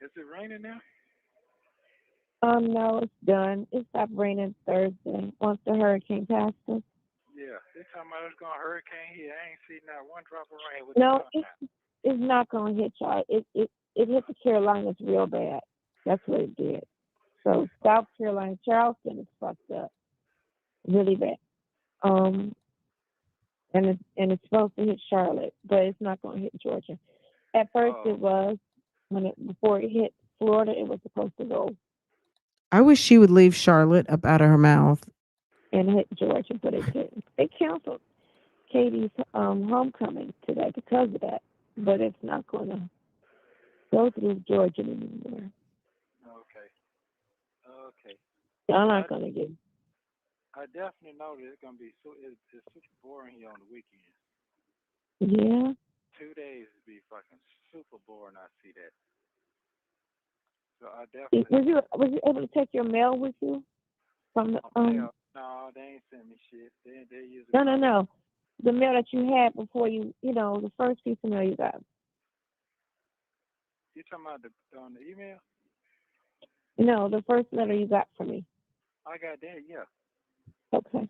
S6: Is it raining now?
S7: No, it's done. It stopped raining Thursday once the hurricane passed us.
S6: Yeah, they talking about it's gonna hurricane here. I ain't seen not one drop of rain.
S7: No, it's not gonna hit y'all. It hit the Carolinas real bad. That's what it did. So South Carolina, Charleston is fucked up, really bad. And it's supposed to hit Charlotte, but it's not gonna hit Georgia. At first, it was before it hit Florida, it was supposed to go
S1: I wish she would leave Charlotte up out of her mouth.
S7: and hit Georgia, but it didn't. They canceled Katie's homecoming today because of that, but it's not going to go through Georgia anymore.
S6: Okay.
S7: I'm not going to get.
S6: I definitely know that it's gonna be it's super boring here on the weekends.
S7: Yeah.
S6: 2 days would be fucking super boring. I see that. So I
S7: definitely. Was you able to take your mail with you from the
S6: No, they ain't sent me shit. They use
S7: No. The mail that you had before the first piece of mail you got.
S6: You talking about on the email?
S7: No, the first letter you got from me.
S6: I got that, yeah.
S7: Okay.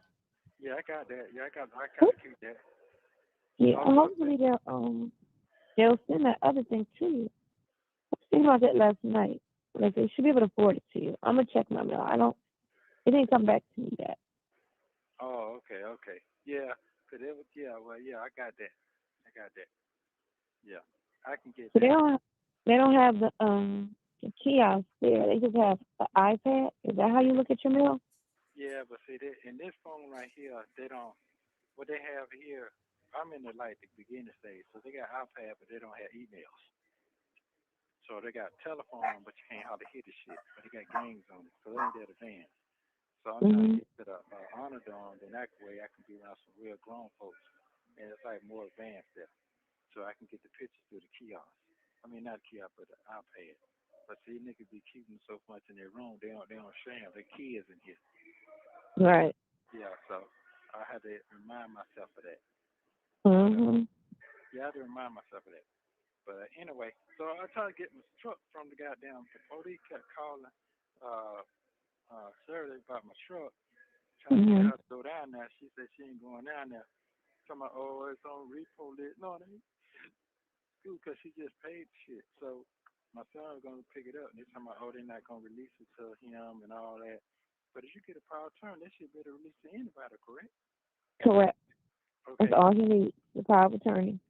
S6: Yeah, I got that. Yeah, I got to keep that.
S7: Yeah, hopefully they'll send that other thing to you. I was thinking about that last night. Like they should be able to forward it to you. I'm gonna check my mail. It didn't come back to me yet.
S6: Oh, okay. Yeah, cause it was I got that. Yeah, I can get
S7: So
S6: that.
S7: they don't have the kiosk there. They just have the iPad. Is that how you look at your mail?
S6: Yeah, but see, in this phone right here, they don't. What they have here, I'm in the beginning stage, so they got iPad, but they don't have emails. So they got telephone, but you can't hardly hear the shit. But they got games on it, so they ain't that advanced. So I'm trying to get to the honor dome, then that way I can be around some real grown folks, and it's more advanced there. So I can get the pictures through the kiosk. I mean, not kiosk, but the iPad. But see, niggas be keeping so much in their room, they don't share. Their kids in here.
S7: Right.
S6: Yeah, so I had to remind myself of that.
S7: Mhm.
S6: Yeah, I have to remind myself of that. But anyway, so I tried to get my truck from the goddamn. The police kept calling Saturday about my truck, trying to get
S7: Mhm.
S6: her to go down there. She said she ain't going down there. Talking about, oh, it's on repo lit. No, it ain't. School because she just paid shit. So my son was gonna pick it up. And they're talking about, oh, they're not gonna release it to him and all that. But if you get a power of attorney, they should be able to release to anybody, correct?
S7: Correct. That's
S6: Okay.
S7: all he needs. The power of attorney.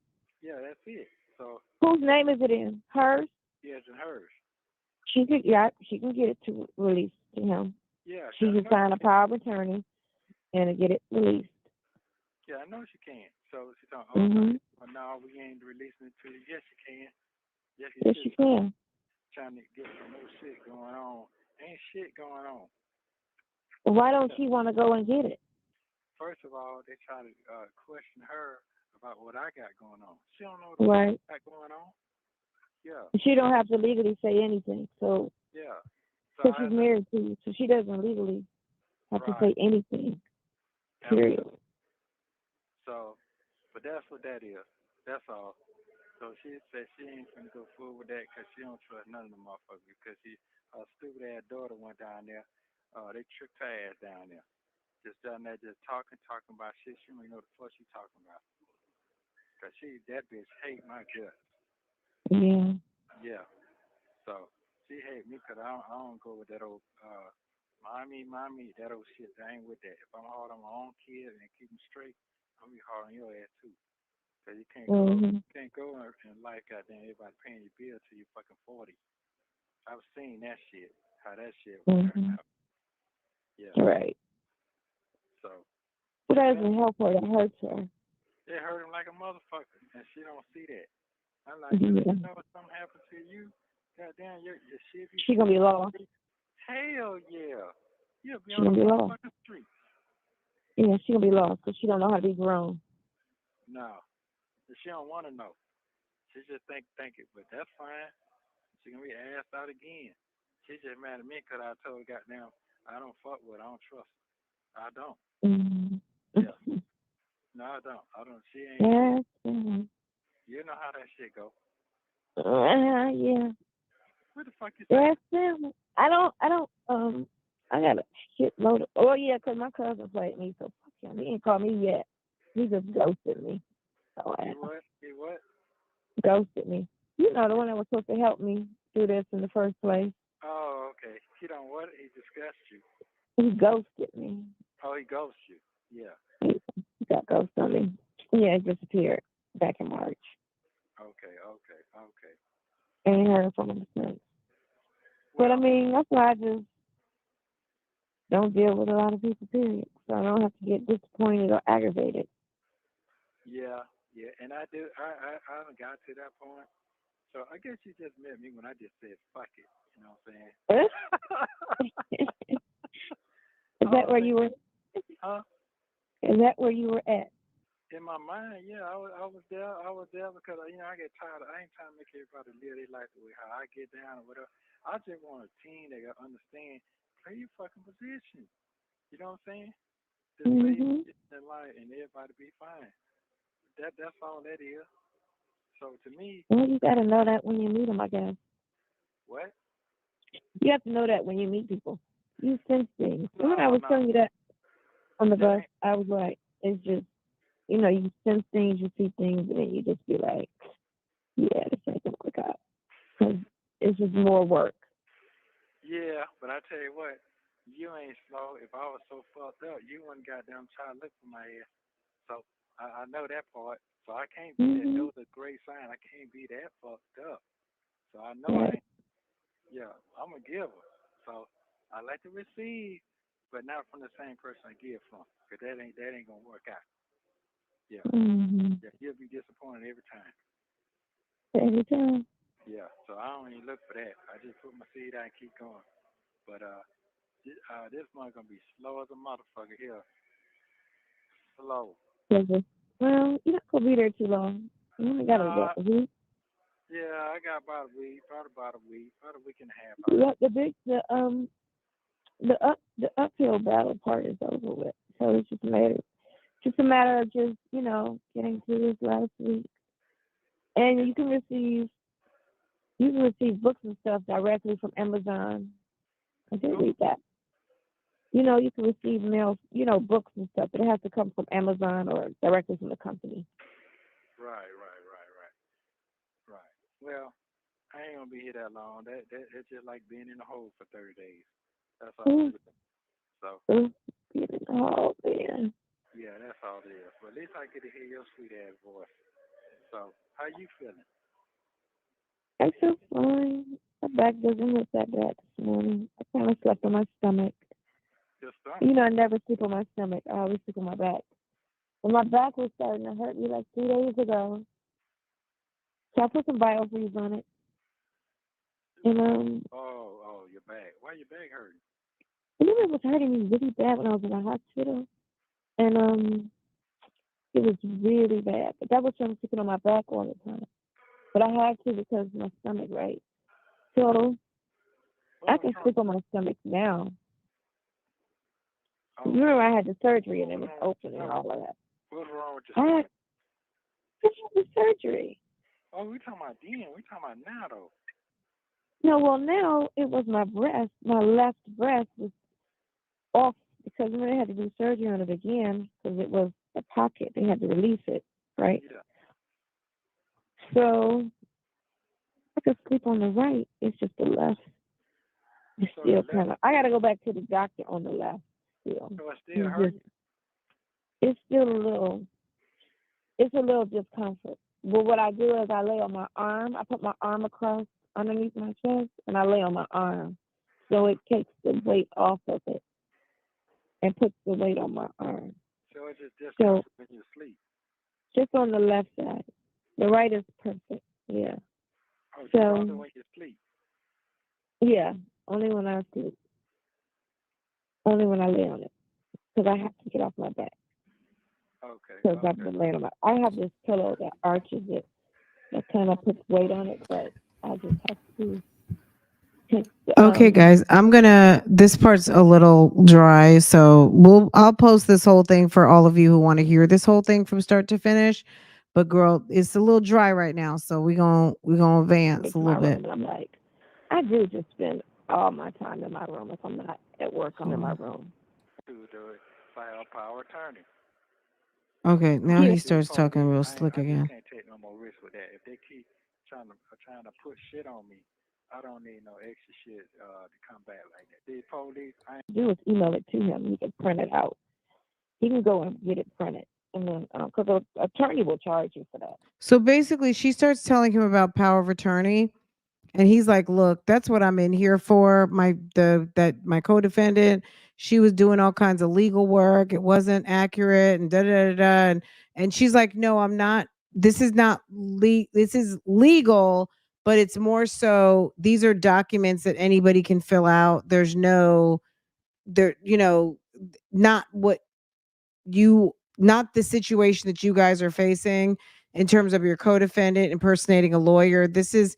S6: Yeah, that's it. So
S7: Whose name is it in? Hers.
S6: yes, and hers.
S7: She could. Yeah, she can get it to release to him.
S6: Yeah,
S7: She
S6: I
S7: can
S6: know
S7: sign
S6: she
S7: a
S6: can.
S7: power of attorney and get it released.
S6: Yeah, I know she can. So she's talking, oh,
S7: Mhm.
S6: well, no, we ain't releasing it to you. Yes, you can. Yes, you
S7: Yes,
S6: should.
S7: she can.
S6: Trying to get some more shit going on. Ain't shit going on.
S7: Why don't she want to go and get it?
S6: First of all, they try to question her about what I got going on. She don't know what
S7: Right.
S6: I got going on. Yeah,
S7: She don't have to legally say anything. So,
S6: yeah. So
S7: because
S6: I
S7: she's
S6: have to,
S7: married to you, so she doesn't legally have to
S6: right.
S7: say anything. Period.
S6: Absolutely. So, but that's what that is. That's all. So she said she ain't finna go forward with that because she don't trust none of them motherfuckers because her stupid ass daughter went down there. They tricked her ass down there. Just down there, just talking about shit. She don't even know the fuck she talking about. Cause that bitch hate my guts.
S7: Yeah.
S6: Yeah. So she hate me because I don't go with that old mommy, that old shit. I ain't with that. If I'm hard on my own kid and keep them straight, I'm gonna be hard on your ass too. Cause you
S7: Mhm.
S6: can't go in life, goddamn, everybody paying your bill till you fucking 40. I've seen that shit, how that shit would turn
S7: Mhm.
S6: out. Yeah.
S7: Right.
S6: So
S7: But that doesn't help her. That hurts her.
S6: it hurt him like a motherfucker, and she don't see that. I'm like,
S7: Yeah.
S6: you know if something happened to you, goddamn, your shit be
S7: She gonna be lost.
S6: hell yeah. You'll be
S7: She
S6: on the
S7: gonna be lost.
S6: motherfucking street.
S7: Yeah, she gonna be lost because she don't know how to be grown.
S6: No. She don't want to know. She just think it, but that's fine. She gonna be asked out again. She just mad at me 'cause I told her, goddamn, I don't fuck with her. I don't trust her. I don't.
S7: Mhm.
S6: Yeah. No, I don't. I don't. She ain't.
S7: Yes. Mhm.
S6: You know how that shit go.
S7: Yeah.
S6: What the fuck you say?
S7: Yes. I don't. I got a shitload of. Oh yeah, 'cause my cousin played me, so fuck him. He ain't called me yet. He just ghosted me. So
S6: He what? He what?
S7: ghosted me. You know, the one that was supposed to help me do this in the first place.
S6: Oh, okay. He don't what? He discussed you.
S7: He ghosted me.
S6: Oh, he ghosts you. Yeah.
S7: He got ghosted on me. Yeah, it disappeared back in March.
S6: Okay.
S7: Ain't heard from him since. But I
S6: Well,
S7: mean, that's why I just don't deal with a lot of people, period. So I don't have to get disappointed or aggravated.
S6: yeah. And I do. I haven't got to that point. So I guess you just met me when I just said fuck it. You know what I'm saying?
S7: Is that where you were?
S6: Huh?
S7: Is that where you were at?
S6: In my mind, yeah, I was there. I was there because I get tired. I ain't trying to make everybody live their life the way how I get down or whatever. I just want a team that can understand. Play your fucking position. You know what I'm saying? Just play your
S7: Mm-hmm.
S6: position in life and everybody be fine. That's all that is. So to me,
S7: Well, you got to know that when you meet them, I guess.
S6: what?
S7: You have to know that when you meet people. You sense things. And when I
S6: No,
S7: was telling you that on the
S6: that
S7: bus,
S6: ain't.
S7: I was like, it's just, you sense things, you see things, and then you just be like, yeah, this ain't going to work out. Because it's just more work.
S6: Yeah, but I tell you what, you ain't slow. If I was so fucked up, you wouldn't goddamn try to look for my ass. So I know that part. So I can't be that. That was a great sign. I can't be that fucked up. So I know
S7: Yeah.
S6: I ain't. Yeah, I'm a giver. So I like to receive, but not from the same person I give from. Cause that ain't gonna work out. Yeah,
S7: Mm-hmm.
S6: yeah, you'll be disappointed every time.
S7: Every time.
S6: Yeah, so I don't even look for that. I just put my seed out and keep going. But this month gonna be slow as a motherfucker here. Slow.
S7: Well, you're not going to be there too long. You only got
S6: Nah,
S7: a week.
S6: yeah, I got about a week, about a week and a half
S7: You
S6: out.
S7: got the uphill battle part is over with. So it's just a matter of Just a matter of just, getting through this last week. And you can receive books and stuff directly from Amazon. I did read that. You can receive mail, books and stuff, but it has to come from Amazon or directly from the company.
S6: Right. Well, I ain't gonna be here that long. That it's just like being in the hole for 30 days. That's all. So.
S7: Oh man.
S6: Yeah, that's all it is. But at least I get to hear your sweet ass voice. So, how you feeling?
S7: I feel fine. My back doesn't hurt that bad this morning. I kind of slept on my stomach.
S6: Your stomach?
S7: I never sleep on my stomach. I always sleep on my back. And my back was starting to hurt me like 2 days ago. So I put some BioFreeze on it. And
S6: Oh, your back. Why your back hurting?
S7: It was hurting me really bad when I was in the hospital. And it was really bad. But that was from sleeping on my back all the time. But I had to because of my stomach, right? So I can sleep on my stomach now.
S6: Oh.
S7: You remember I had the surgery and it was open and all of that.
S6: What's wrong with your stomach?
S7: I had the surgery.
S6: Oh, we talking about then. We talking about now, though.
S7: No, well, now it was my breast. My left breast was off because when they had to do surgery on it again because it was a pocket. They had to release it, right?
S6: Yeah.
S7: So I could sleep on the right. It's just the left. It's still kind of. I got to go back to the doctor on the left. Still.
S6: So it's still hurting?
S7: It's still a little. It's a little discomfort. But what I do is I lay on my arm. I put my arm across underneath my chest, and I lay on my arm, so it takes the weight off of it and puts the weight on my arm.
S6: So it's just discomfort when you sleep?
S7: Just on the left side. The right is perfect. Yeah.
S6: Oh, so only when you sleep?
S7: Yeah, only when I sleep. Only when I lay on it, because I have to get off my back.
S6: Okay.
S7: Because I've been laying on my. I have this pillow that arches it, that kind of puts weight on it, but I just have to.
S1: Okay, guys, this part's a little dry, so I'll post this whole thing for all of you who want to hear this whole thing from start to finish. But girl, it's a little dry right now, so we're gonna advance a little bit.
S7: I'm like, I do just spend all my time in my room. If I'm not at work, I'm in my room.
S6: To the file power attorney.
S1: Okay, now he starts talking real slick again.
S6: I can't take no more risk with that. If they keep trying to put shit on me, I don't need no extra shit to come back like that. The police,
S7: do is email it to him. He can print it out. He can go and get it printed, and then because the attorney will charge you for that.
S1: So basically, she starts telling him about power of attorney, and he's like, "Look, that's what I'm in here for. My co-defendant, she was doing all kinds of legal work. It wasn't accurate, and da da da da." And she's like, "No, I'm not. This is not This is legal, but it's more so. These are documents that anybody can fill out. There's no, not what not the situation that you guys are facing in terms of your co-defendant impersonating a lawyer. This is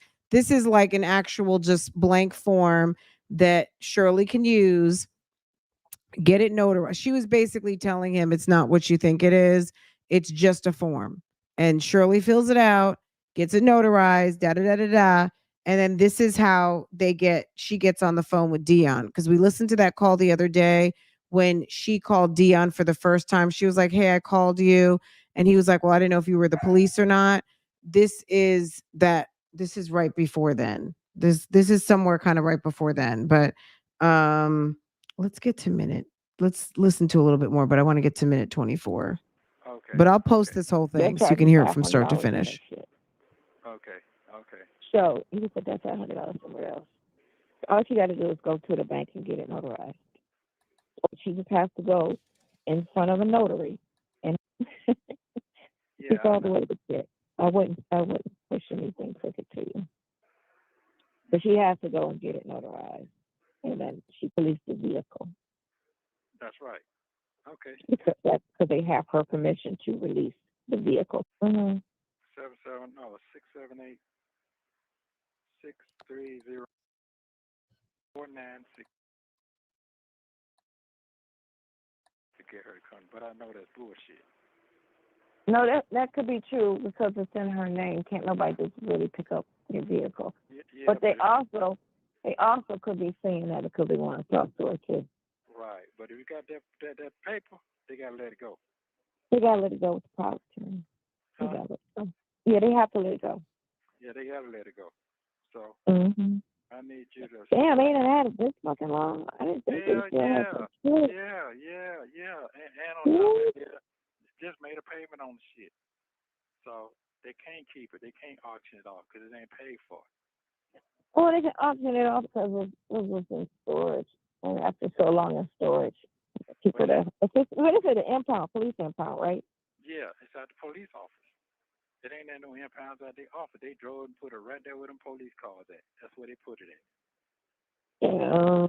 S1: like an actual just blank form that Shirley can use, get it notarized. She was basically telling him it's not what you think it is. It's just a form. And Shirley fills it out, gets it notarized, da da da da da. And then this is how she gets on the phone with Dion. Because we listened to that call the other day when she called Dion for the first time. She was like, "Hey, I called you." And he was like, "Well, I didn't know if you were the police or not." This is right before then. This is somewhere kind of right before then. But let's get to let's listen to a little bit more, but I want to get to minute 24.
S6: Okay.
S1: But I'll post this whole thing so you can hear it from start to finish.
S6: Okay.
S7: So you can put that $500 somewhere else. All she got to do is go to the bank and get it notarized. She just has to go in front of a notary and it's all the way to get. I wouldn't push anything crooked to you. But she has to go and get it notarized. And then she released the vehicle.
S6: That's right. Okay.
S7: Because they have her permission to release the vehicle. Mm-hmm.
S6: 678 630 496 to get her to come, but I know that's bullshit.
S7: No, that could be true because it's in her name. Can't nobody just really pick up your vehicle.
S6: Yeah,
S7: but they also could be saying that because they want to talk to her too.
S6: Right, but if you got that paper, they gotta let it go.
S7: They gotta let it go with the power attorney. They gotta let it go. Yeah, they have to let it go.
S6: Yeah, they gotta let it go. So I need you to.
S7: Damn, they done had it this fucking long. I didn't think they still had some shit.
S6: Yeah. And on top of it, just made a payment on the shit. So they can't keep it. They can't auction it off because it ain't paid for.
S7: Oh, they can auction it off because it was in storage. And after so long in storage, people what is it, an impound, police impound, right?
S6: Yeah, it's at the police office. It ain't at no impounds at the office. They drove and put it right there where them police cars at. That's where they put it at.
S7: Yeah.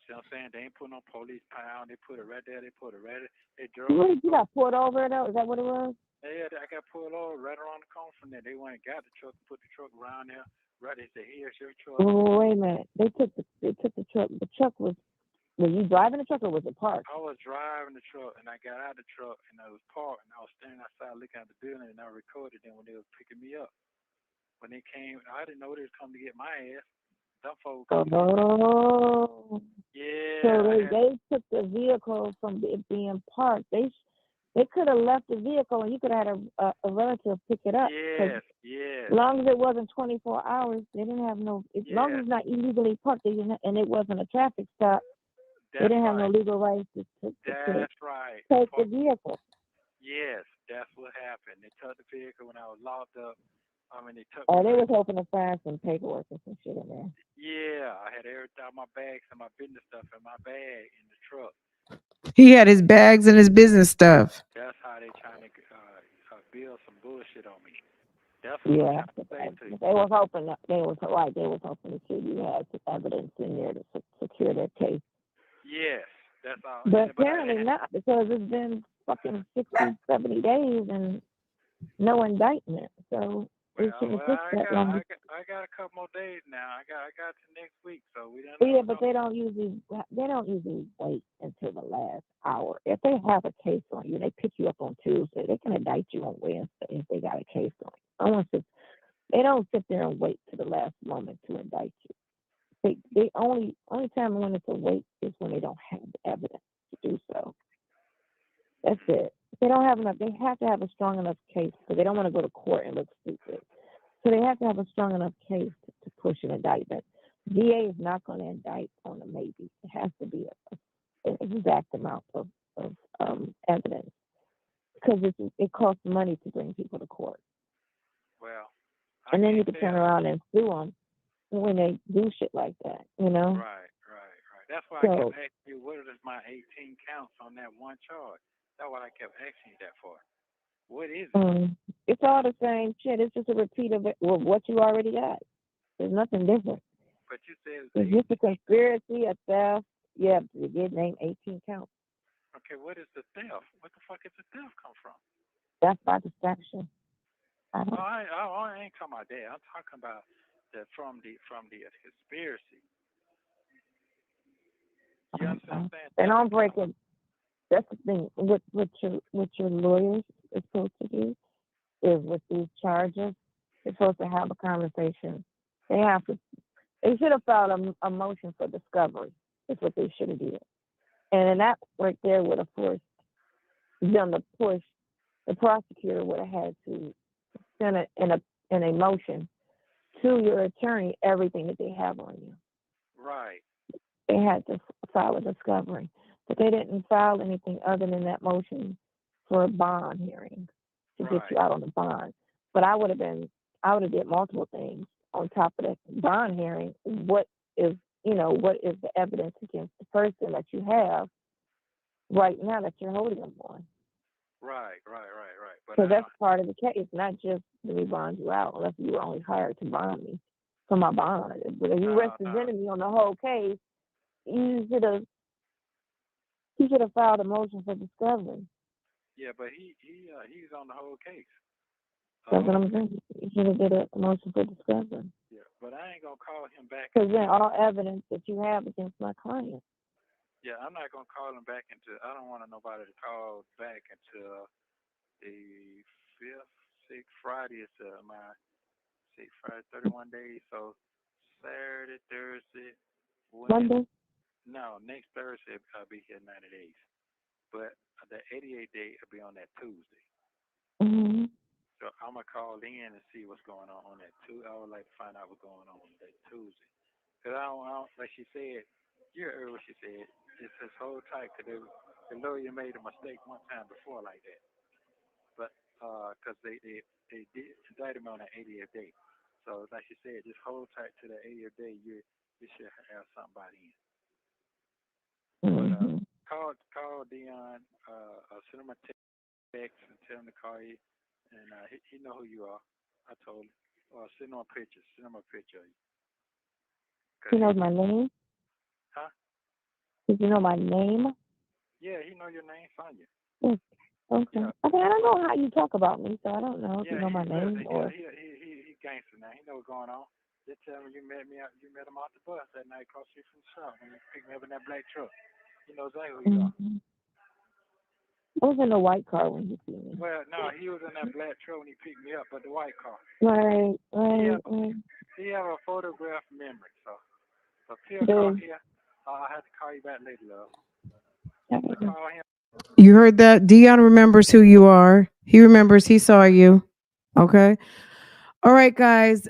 S6: See what I'm saying? They ain't put no police pound. They put it right there. They put it right there. They drove.
S7: You got pulled over though? Is that what it was?
S6: Yeah, I got pulled over right around the corner from there. They went and got the truck and put the truck around there. Right, they said, "Here's your truck."
S7: Oh, wait a minute. They took the truck. The truck was. Were you driving the truck or was it parked?
S6: I was driving the truck and I got out of the truck and I was parked and I was standing outside looking at the building and I recorded them when they was picking me up. When they came, I didn't know they was coming to get my ass. Them folks.
S7: Oh.
S6: Yeah.
S7: So they took the vehicle from it being parked. They could have left the vehicle and you could have had a relative pick it up.
S6: Yes.
S7: As long as it wasn't 24 hours, they didn't have no. As long as it's not illegally parked, they didn't, and it wasn't a traffic stop. They didn't have no legal right to take the vehicle.
S6: Yes, that's what happened. They took the vehicle when I was locked up. I mean, they took.
S7: Oh, they was hoping to find some paperwork or some shit in there.
S6: Yeah, I had everything, my bags and my business stuff in my bag in the truck.
S1: He had his bags and his business stuff.
S6: That's how they trying to build some bullshit on me. That's what
S7: they was hoping that they was hoping to see you had some evidence in there to secure their case.
S6: Yes, that's all.
S7: But apparently not, because it's been fucking 60, 70 days and no indictment. So
S6: I got a couple more days now. I got to next week, so we don't.
S7: Yeah, but they don't usually wait until the last hour. If they have a case on you, they pick you up on Tuesday. They can indict you on Wednesday if they got a case on you. They don't sit there and wait to the last moment to indict you. They only time when it's a wait is when they don't have the evidence to do so. That's it. They don't have enough. They have to have a strong enough case because they don't want to go to court and look stupid. So they have to have a strong enough case to push an indictment. DA is not going to indict on a maybe. It has to be an exact amount of evidence because it costs money to bring people to court.
S6: Well,
S7: and then you can turn around and sue them when they do shit like that, you know?
S6: Right. That's why I kept asking you, what is my 18 counts on that one charge? That's what I kept asking you that for. What is it?
S7: It's all the same shit. It's just a repeat of what you already got. There's nothing different.
S6: But you said
S7: it's just a conspiracy, a theft. Yeah, you did name 18 counts.
S6: Okay, what is the theft? What the fuck is the theft come from?
S7: That's by distraction.
S6: I ain't talking about that. I'm talking about from the conspiracy. You understand what I'm saying?
S7: They don't break it. That's the thing. What your lawyers is supposed to do is with these charges, they're supposed to have a conversation. They should have filed a motion for discovery. That's what they should have did. And that right there would have forced them to push. The prosecutor would have had to send it in a motion to your attorney everything that they have on you.
S6: Right.
S7: They had to file a discovery, but they didn't file anything other than that motion for a bond hearing to get you out on the bond. But I would have did multiple things on top of that bond hearing. What is the evidence against the person that you have right now that you're holding them on?
S6: Right.
S7: So that's part of the case, not just that we bond you out, unless you were only hired to bond me for my bond. But if you represented me on the whole case, you should have filed a motion for discovery.
S6: Yeah, but he's on the whole case.
S7: That's what I'm saying. You should have did a motion for discovery.
S6: Yeah, but I ain't gonna call him back.
S7: Because then all evidence that you have against my client.
S6: Yeah, I'm not gonna call him back until I don't want nobody to call back until the fifth, sixth Friday is my sixth Friday, 31 days. So Saturday, Thursday, Wednesday.
S7: Monday.
S6: No, next Thursday I'll be here 90 days. But the 88 day will be on that Tuesday.
S7: Mm-hmm.
S6: So I'm gonna call in and see what's going on that Tuesday. I would like to find out what's going on that Tuesday. Cause I don't like she said. You heard what she said. It's just hold tight. Cause the lawyer made a mistake one time before like that. But cause they did indict him on the 80th day. So like she said, just hold tight to the 80th day. You should have somebody in. But
S7: Mm-hmm.
S6: call Dion. Send him a text and tell him to call you. And he know who you are. I told him. Or send him a picture. Send him a picture of you.
S7: He knows my name.
S6: Huh?
S7: Does he know my name?
S6: Yeah, he know your name, Sonya.
S7: Yes. Okay.
S6: Yeah.
S7: I mean, I don't know how you talk about me, so I don't know if
S6: Yeah,
S7: you know my name or.
S6: he gangster now. He know what's going on. Just tell him you met him off the bus that night across the street from the shop when you picked me up in that black truck. He knows exactly who you are.
S7: Mm-hmm. I was in a white car when he see me.
S6: Well, no, he was in that black truck when he picked me up, but the white car.
S7: Right.
S6: He have a photograph memory, so he'll call here. I'll have to call you back later, love. Call him.
S1: You heard that? Dion remembers who you are. He remembers he saw you. Okay. All right, guys.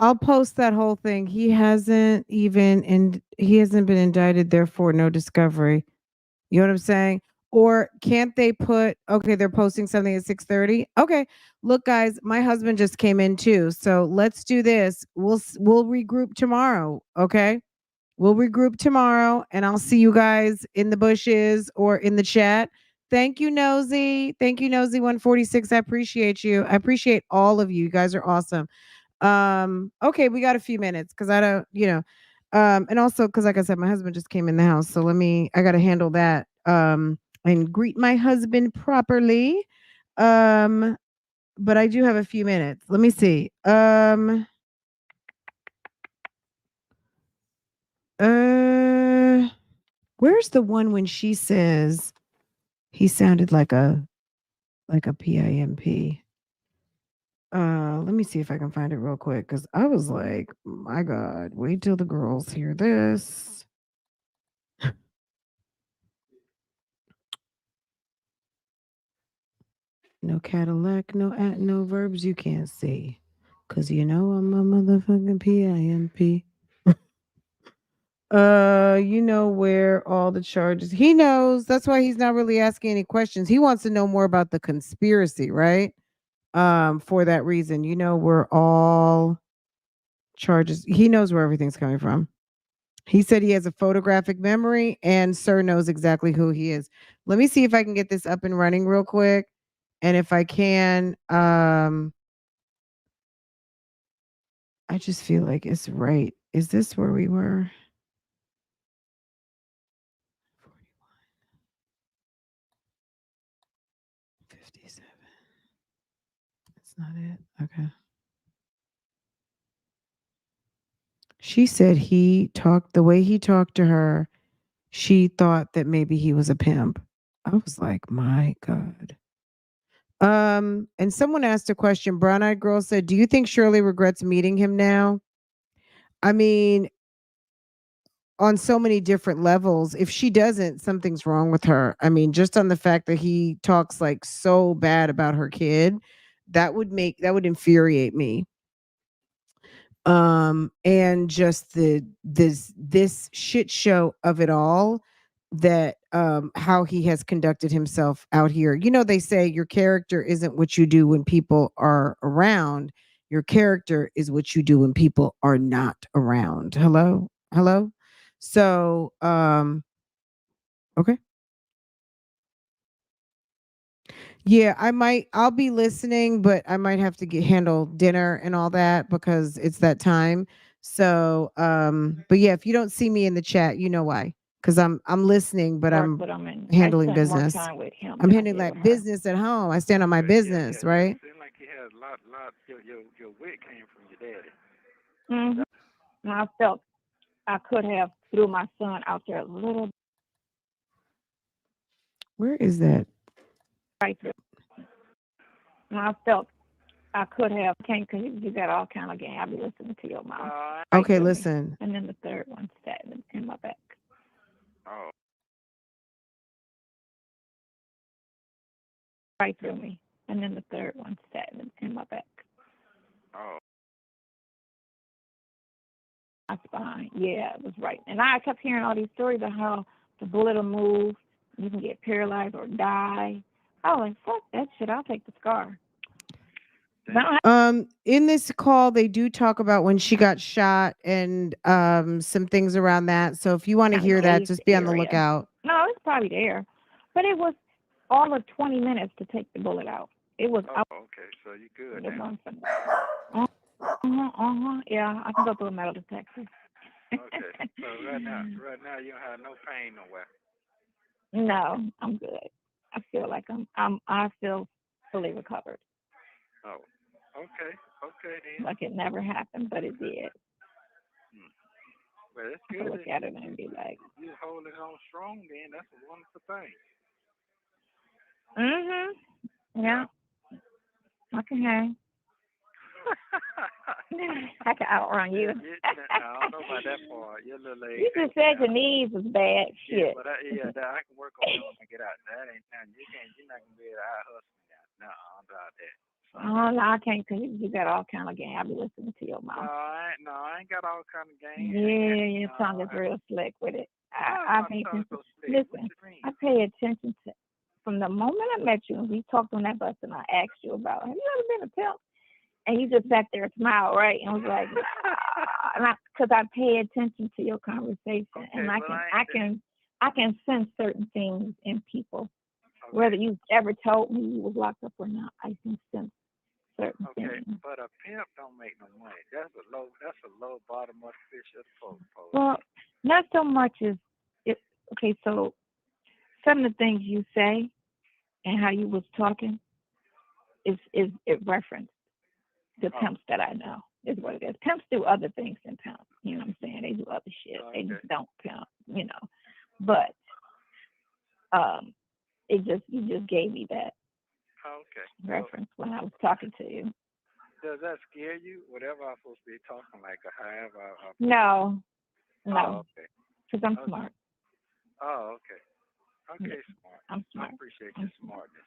S1: I'll post that whole thing. He hasn't been indicted, therefore no discovery. You know what I'm saying? Or can't they put okay, they're posting something at 6:30? Okay. Look, guys, my husband just came in too. So let's do this. We'll regroup tomorrow. Okay. We'll regroup tomorrow and I'll see you guys in the bushes or in the chat. Thank you, Nosy. Thank you, Nosy 146. I appreciate you. I appreciate all of you. You guys are awesome. Okay, we got a few minutes because I don't, and also because like I said, my husband just came in the house. So I gotta handle that. And greet my husband properly. Um, but I do have a few minutes. Let me see. Uh Where's the one when she says he sounded like a PIMP? Let me see if I can find it real quick because I was like, my God, wait till the girls hear this. No Cadillac, no verbs you can't see. Cause you know I'm a motherfucking PIMP. You know where all the charges. He knows. That's why he's not really asking any questions. He wants to know more about the conspiracy, right? For that reason, where all charges. He knows where everything's coming from. He said he has a photographic memory and Sir knows exactly who he is. Let me see if I can get this up and running real quick. And if I can, I just feel like it's right. Is this where we were? 57. That's not it. Okay. She said the way he talked to her, she thought that maybe he was a pimp. I was like, my God. And someone asked a question. Brown Eyed Girl said, do you think Shirley regrets meeting him now? I mean, on so many different levels. If she doesn't, something's wrong with her. I mean, just on the fact that he talks like so bad about her kid, that would infuriate me. And just this shit show of it all, that how he has conducted himself out here. They say your character isn't what you do when people are around. Your character is what you do when people are not around. Hello. So okay. Yeah, I'll be listening, but I might have to handle dinner and all that because it's that time. So but yeah, if you don't see me in the chat, you know why. Because I'm listening, but I'm handling business. I'm handling like business at home. I stand on my business, right?
S6: It seemed like he had a lot your wit came from your daddy.
S7: Mm-hmm. I could have threw my son out there a little
S1: Where is that?
S7: right through. And I felt I could have came because you got all kind of game. I'll be listening to your mouth. Right
S1: Okay,
S7: through me.
S1: listen.
S7: And then the third one sat in my back.
S6: Oh,
S7: Right through me. And then the third one sat in my back.
S6: oh.
S7: My spine. Yeah, it was right. And I kept hearing all these stories of how the bullet will move, you can get paralyzed or die. I was like, fuck that shit. I'll take the scar.
S1: In this call, they do talk about when she got shot and some things around that. So if you want to hear that, just be on the lookout.
S7: No, it's probably there. But it was all of 20 minutes to take the bullet out. It was
S6: Oh, okay. So you good now.
S7: Yeah, I can go through a metal detector.
S6: Okay. So right now you don't have no pain nowhere.
S7: No, I'm good. I feel like I feel fully recovered.
S6: Oh, okay. Okay then.
S7: Like it never happened, but it did.
S6: Well, it's
S7: I
S6: good.
S7: look at it and be like,
S6: You holding on strong then. That's a wonderful thing.
S7: yeah. I can hang. I can outrun you.
S6: I don't know about that part. Your little leg.
S7: You just said your knees was bad.
S6: Yeah,
S7: Shit.
S6: but I can work on them when I get out. That ain't nothing. You're not gonna be able to out hustle me now. No, I don't doubt that.
S7: Oh no, I can't because you got all kind of game. I'll be listening to your mouth.
S6: No, I ain't got all kind of game.
S7: Yeah, your tongue is real slick with it. I pay attention. Listen, I pay attention to from the moment I met you and we talked on that bus and I asked you about, have you ever been a pimp? And you just sat there and smiled, right? And I was like, nah. Because I pay attention to your conversation, and I can sense certain things in people, whether you ever told me you was locked up or not. I can sense certain things.
S6: Okay, but a pimp don't make no money. That's a low bottom of the fish of the pole.
S7: Well, not so much as it. Okay, so some of the things you say and how you was talking is it reference the pimps that I know is what it is. Pimps do other things than pimps. You know what I'm saying? They do other shit. They just don't pimp, you know. But you just gave me that reference when I was talking to you.
S6: Does that scare you? Whatever I'm supposed to be talking like, or however.
S7: No.
S6: Oh, okay.
S7: Because I'm smart.
S6: Oh, okay. Okay, smart.
S7: I'm smart.
S6: I appreciate your smartness.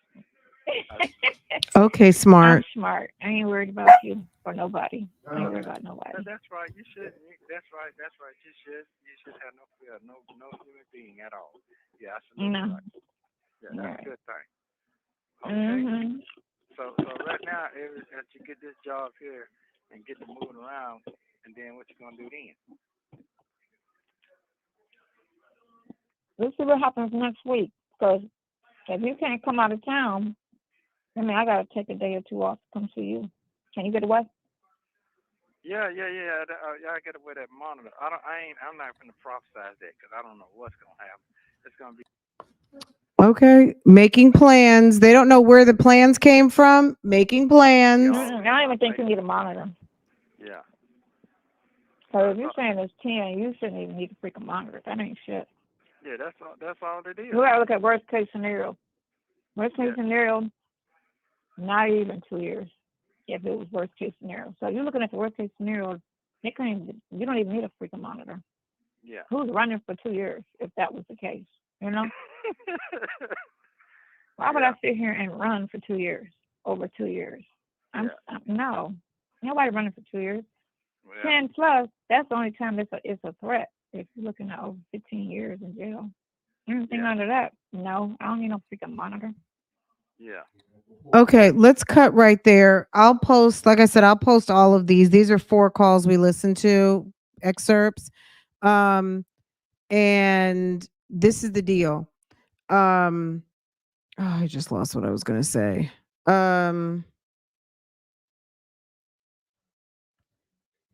S1: Okay, smart.
S7: I'm smart. I ain't worried about you or nobody. I ain't worried about nobody.
S6: That's right. You should. That's right. You should have no fear, no human being at all. Yeah, absolutely.
S7: No.
S6: Right. Yeah, that's a good thing. Okay. So right now, as you get this job here and get to moving around, and then what you gonna do then?
S7: We'll see what happens next week. Because if you can't come out of town, I mean, I gotta take a day or two off to come see you. Can you get away?
S6: Yeah. I get away that monitor. I'm not gonna prophesize that because I don't know what's gonna happen. It's gonna be.
S1: Okay, making plans. They don't know where the plans came from. Making plans.
S7: I don't even think you need a monitor.
S6: Yeah.
S7: So if you're saying it's 10, you shouldn't even need a freaking monitor. That ain't shit.
S6: Yeah, that's all it is.
S7: You gotta look at worst case scenario. Worst case scenario, not even 2 years. If it was worst case scenario. So you're looking at the worst case scenario, you don't even need a freaking monitor.
S6: Yeah.
S7: Who's running for 2 years if that was the case? You know? Why would I sit here and run for 2 years? Over 2 years? No. Nobody running for 2 years.
S6: Well,
S7: 10 plus, that's the only time it's a threat. If you're looking at over 15 years in jail. Anything under that, no. I don't need no freaking monitor.
S6: Yeah.
S1: Okay, let's cut right there. I'll post, like I said, I'll post all of these. These are 4 calls we listened to, excerpts. And this is the deal. I just lost what I was going to say.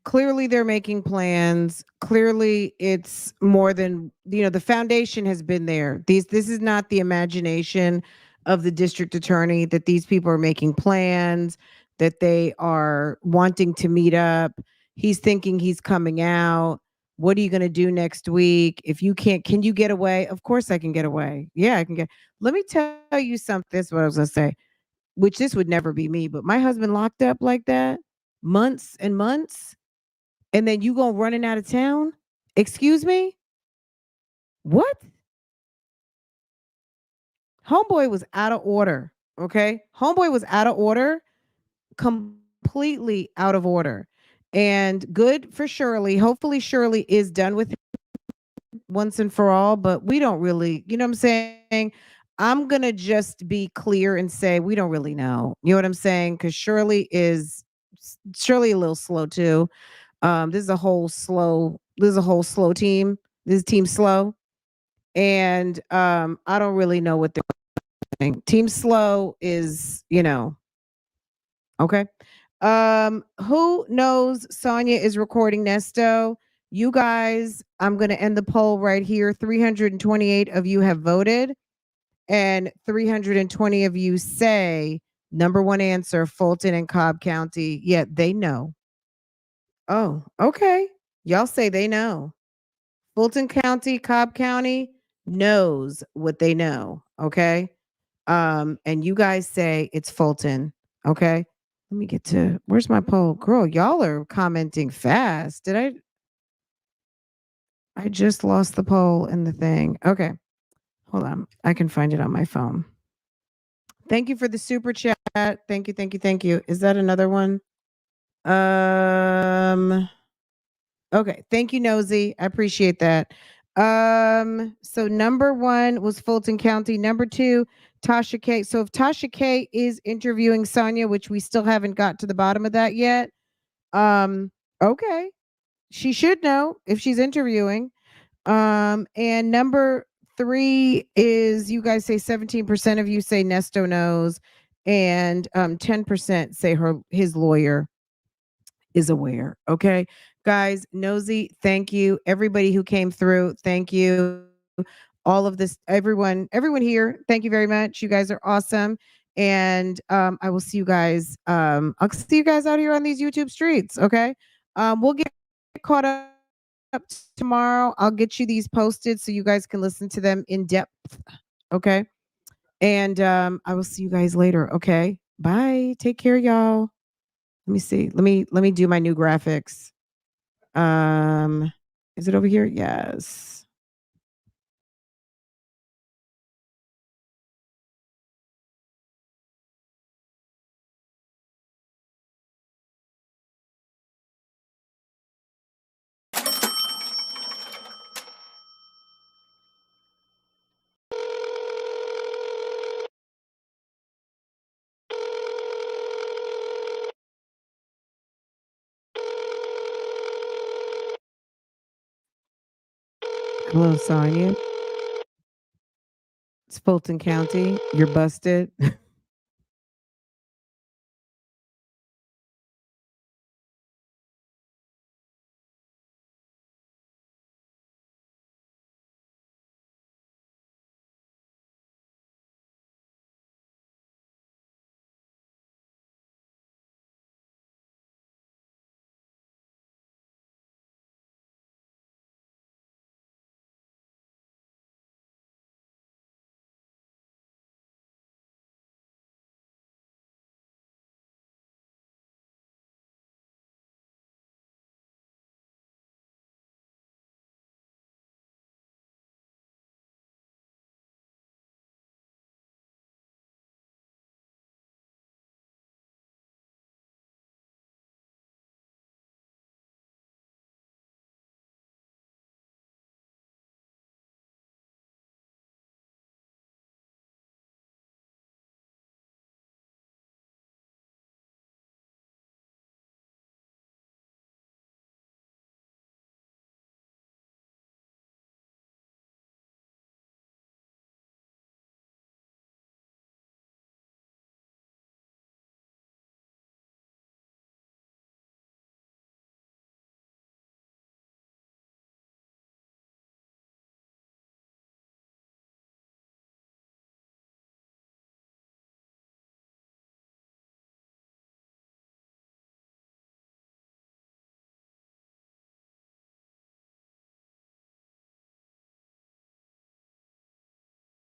S1: Clearly they're making plans. Clearly it's more than, the foundation has been there. This is not the imagination of the district attorney that these people are making plans, that they are wanting to meet up. He's thinking he's coming out. What are you going to do next week? If you can't, can you get away? Of course I can get away. Yeah, I can get. Let me tell you something. This is what I was going to say, which this would never be me, but my husband locked up like that months and months, and then you going running out of town? Excuse me? What? Homeboy was out of order. Okay. Homeboy was out of order, completely out of order. And good for Shirley. Hopefully, Shirley is done with it once and for all, but we don't really, you know what I'm saying? I'm going to just be clear and say we don't really know. You know what I'm saying? Because Shirley a little slow too. This is a whole slow team. This is team slow. And I don't really know what they're doing. Team slow is, okay. Who knows Sonya is recording Nesto? You guys, I'm going to end the poll right here. 328 of you have voted, and 320 of you say number one answer, Fulton and Cobb County. Yeah, they know. Oh, okay. Y'all say they know. Fulton County, Cobb County knows what they know. Okay. And you guys say it's Fulton. Okay. Let me get to where's my poll? Girl, y'all are commenting fast. I just lost the poll in the thing. Okay. Hold on. I can find it on my phone. Thank you for the super chat. Thank you, thank you, thank you. Is that another one? Okay. Thank you, Nosy. I appreciate that. So number one was Fulton County. Number two, Tasha K. So if Tasha K is interviewing Sonya, which we still haven't got to the bottom of that yet, okay. She should know if she's interviewing. And number three is you guys say 17% of you say Nesto knows, and 10% say his lawyer is aware. Okay. Guys, Nosy, thank you. Everybody who came through, thank you. All of this, everyone here, thank you very much. You guys are awesome. And I will see you guys. I'll see you guys out here on these YouTube streets. Okay. We'll get caught up tomorrow. I'll get you these posted so you guys can listen to them in depth. Okay. And I will see you guys later. Okay. Bye. Take care, y'all. Let me see. Let me do my new graphics. Is it over here? Yes. Hello, Sonya. It's Fulton County. You're busted.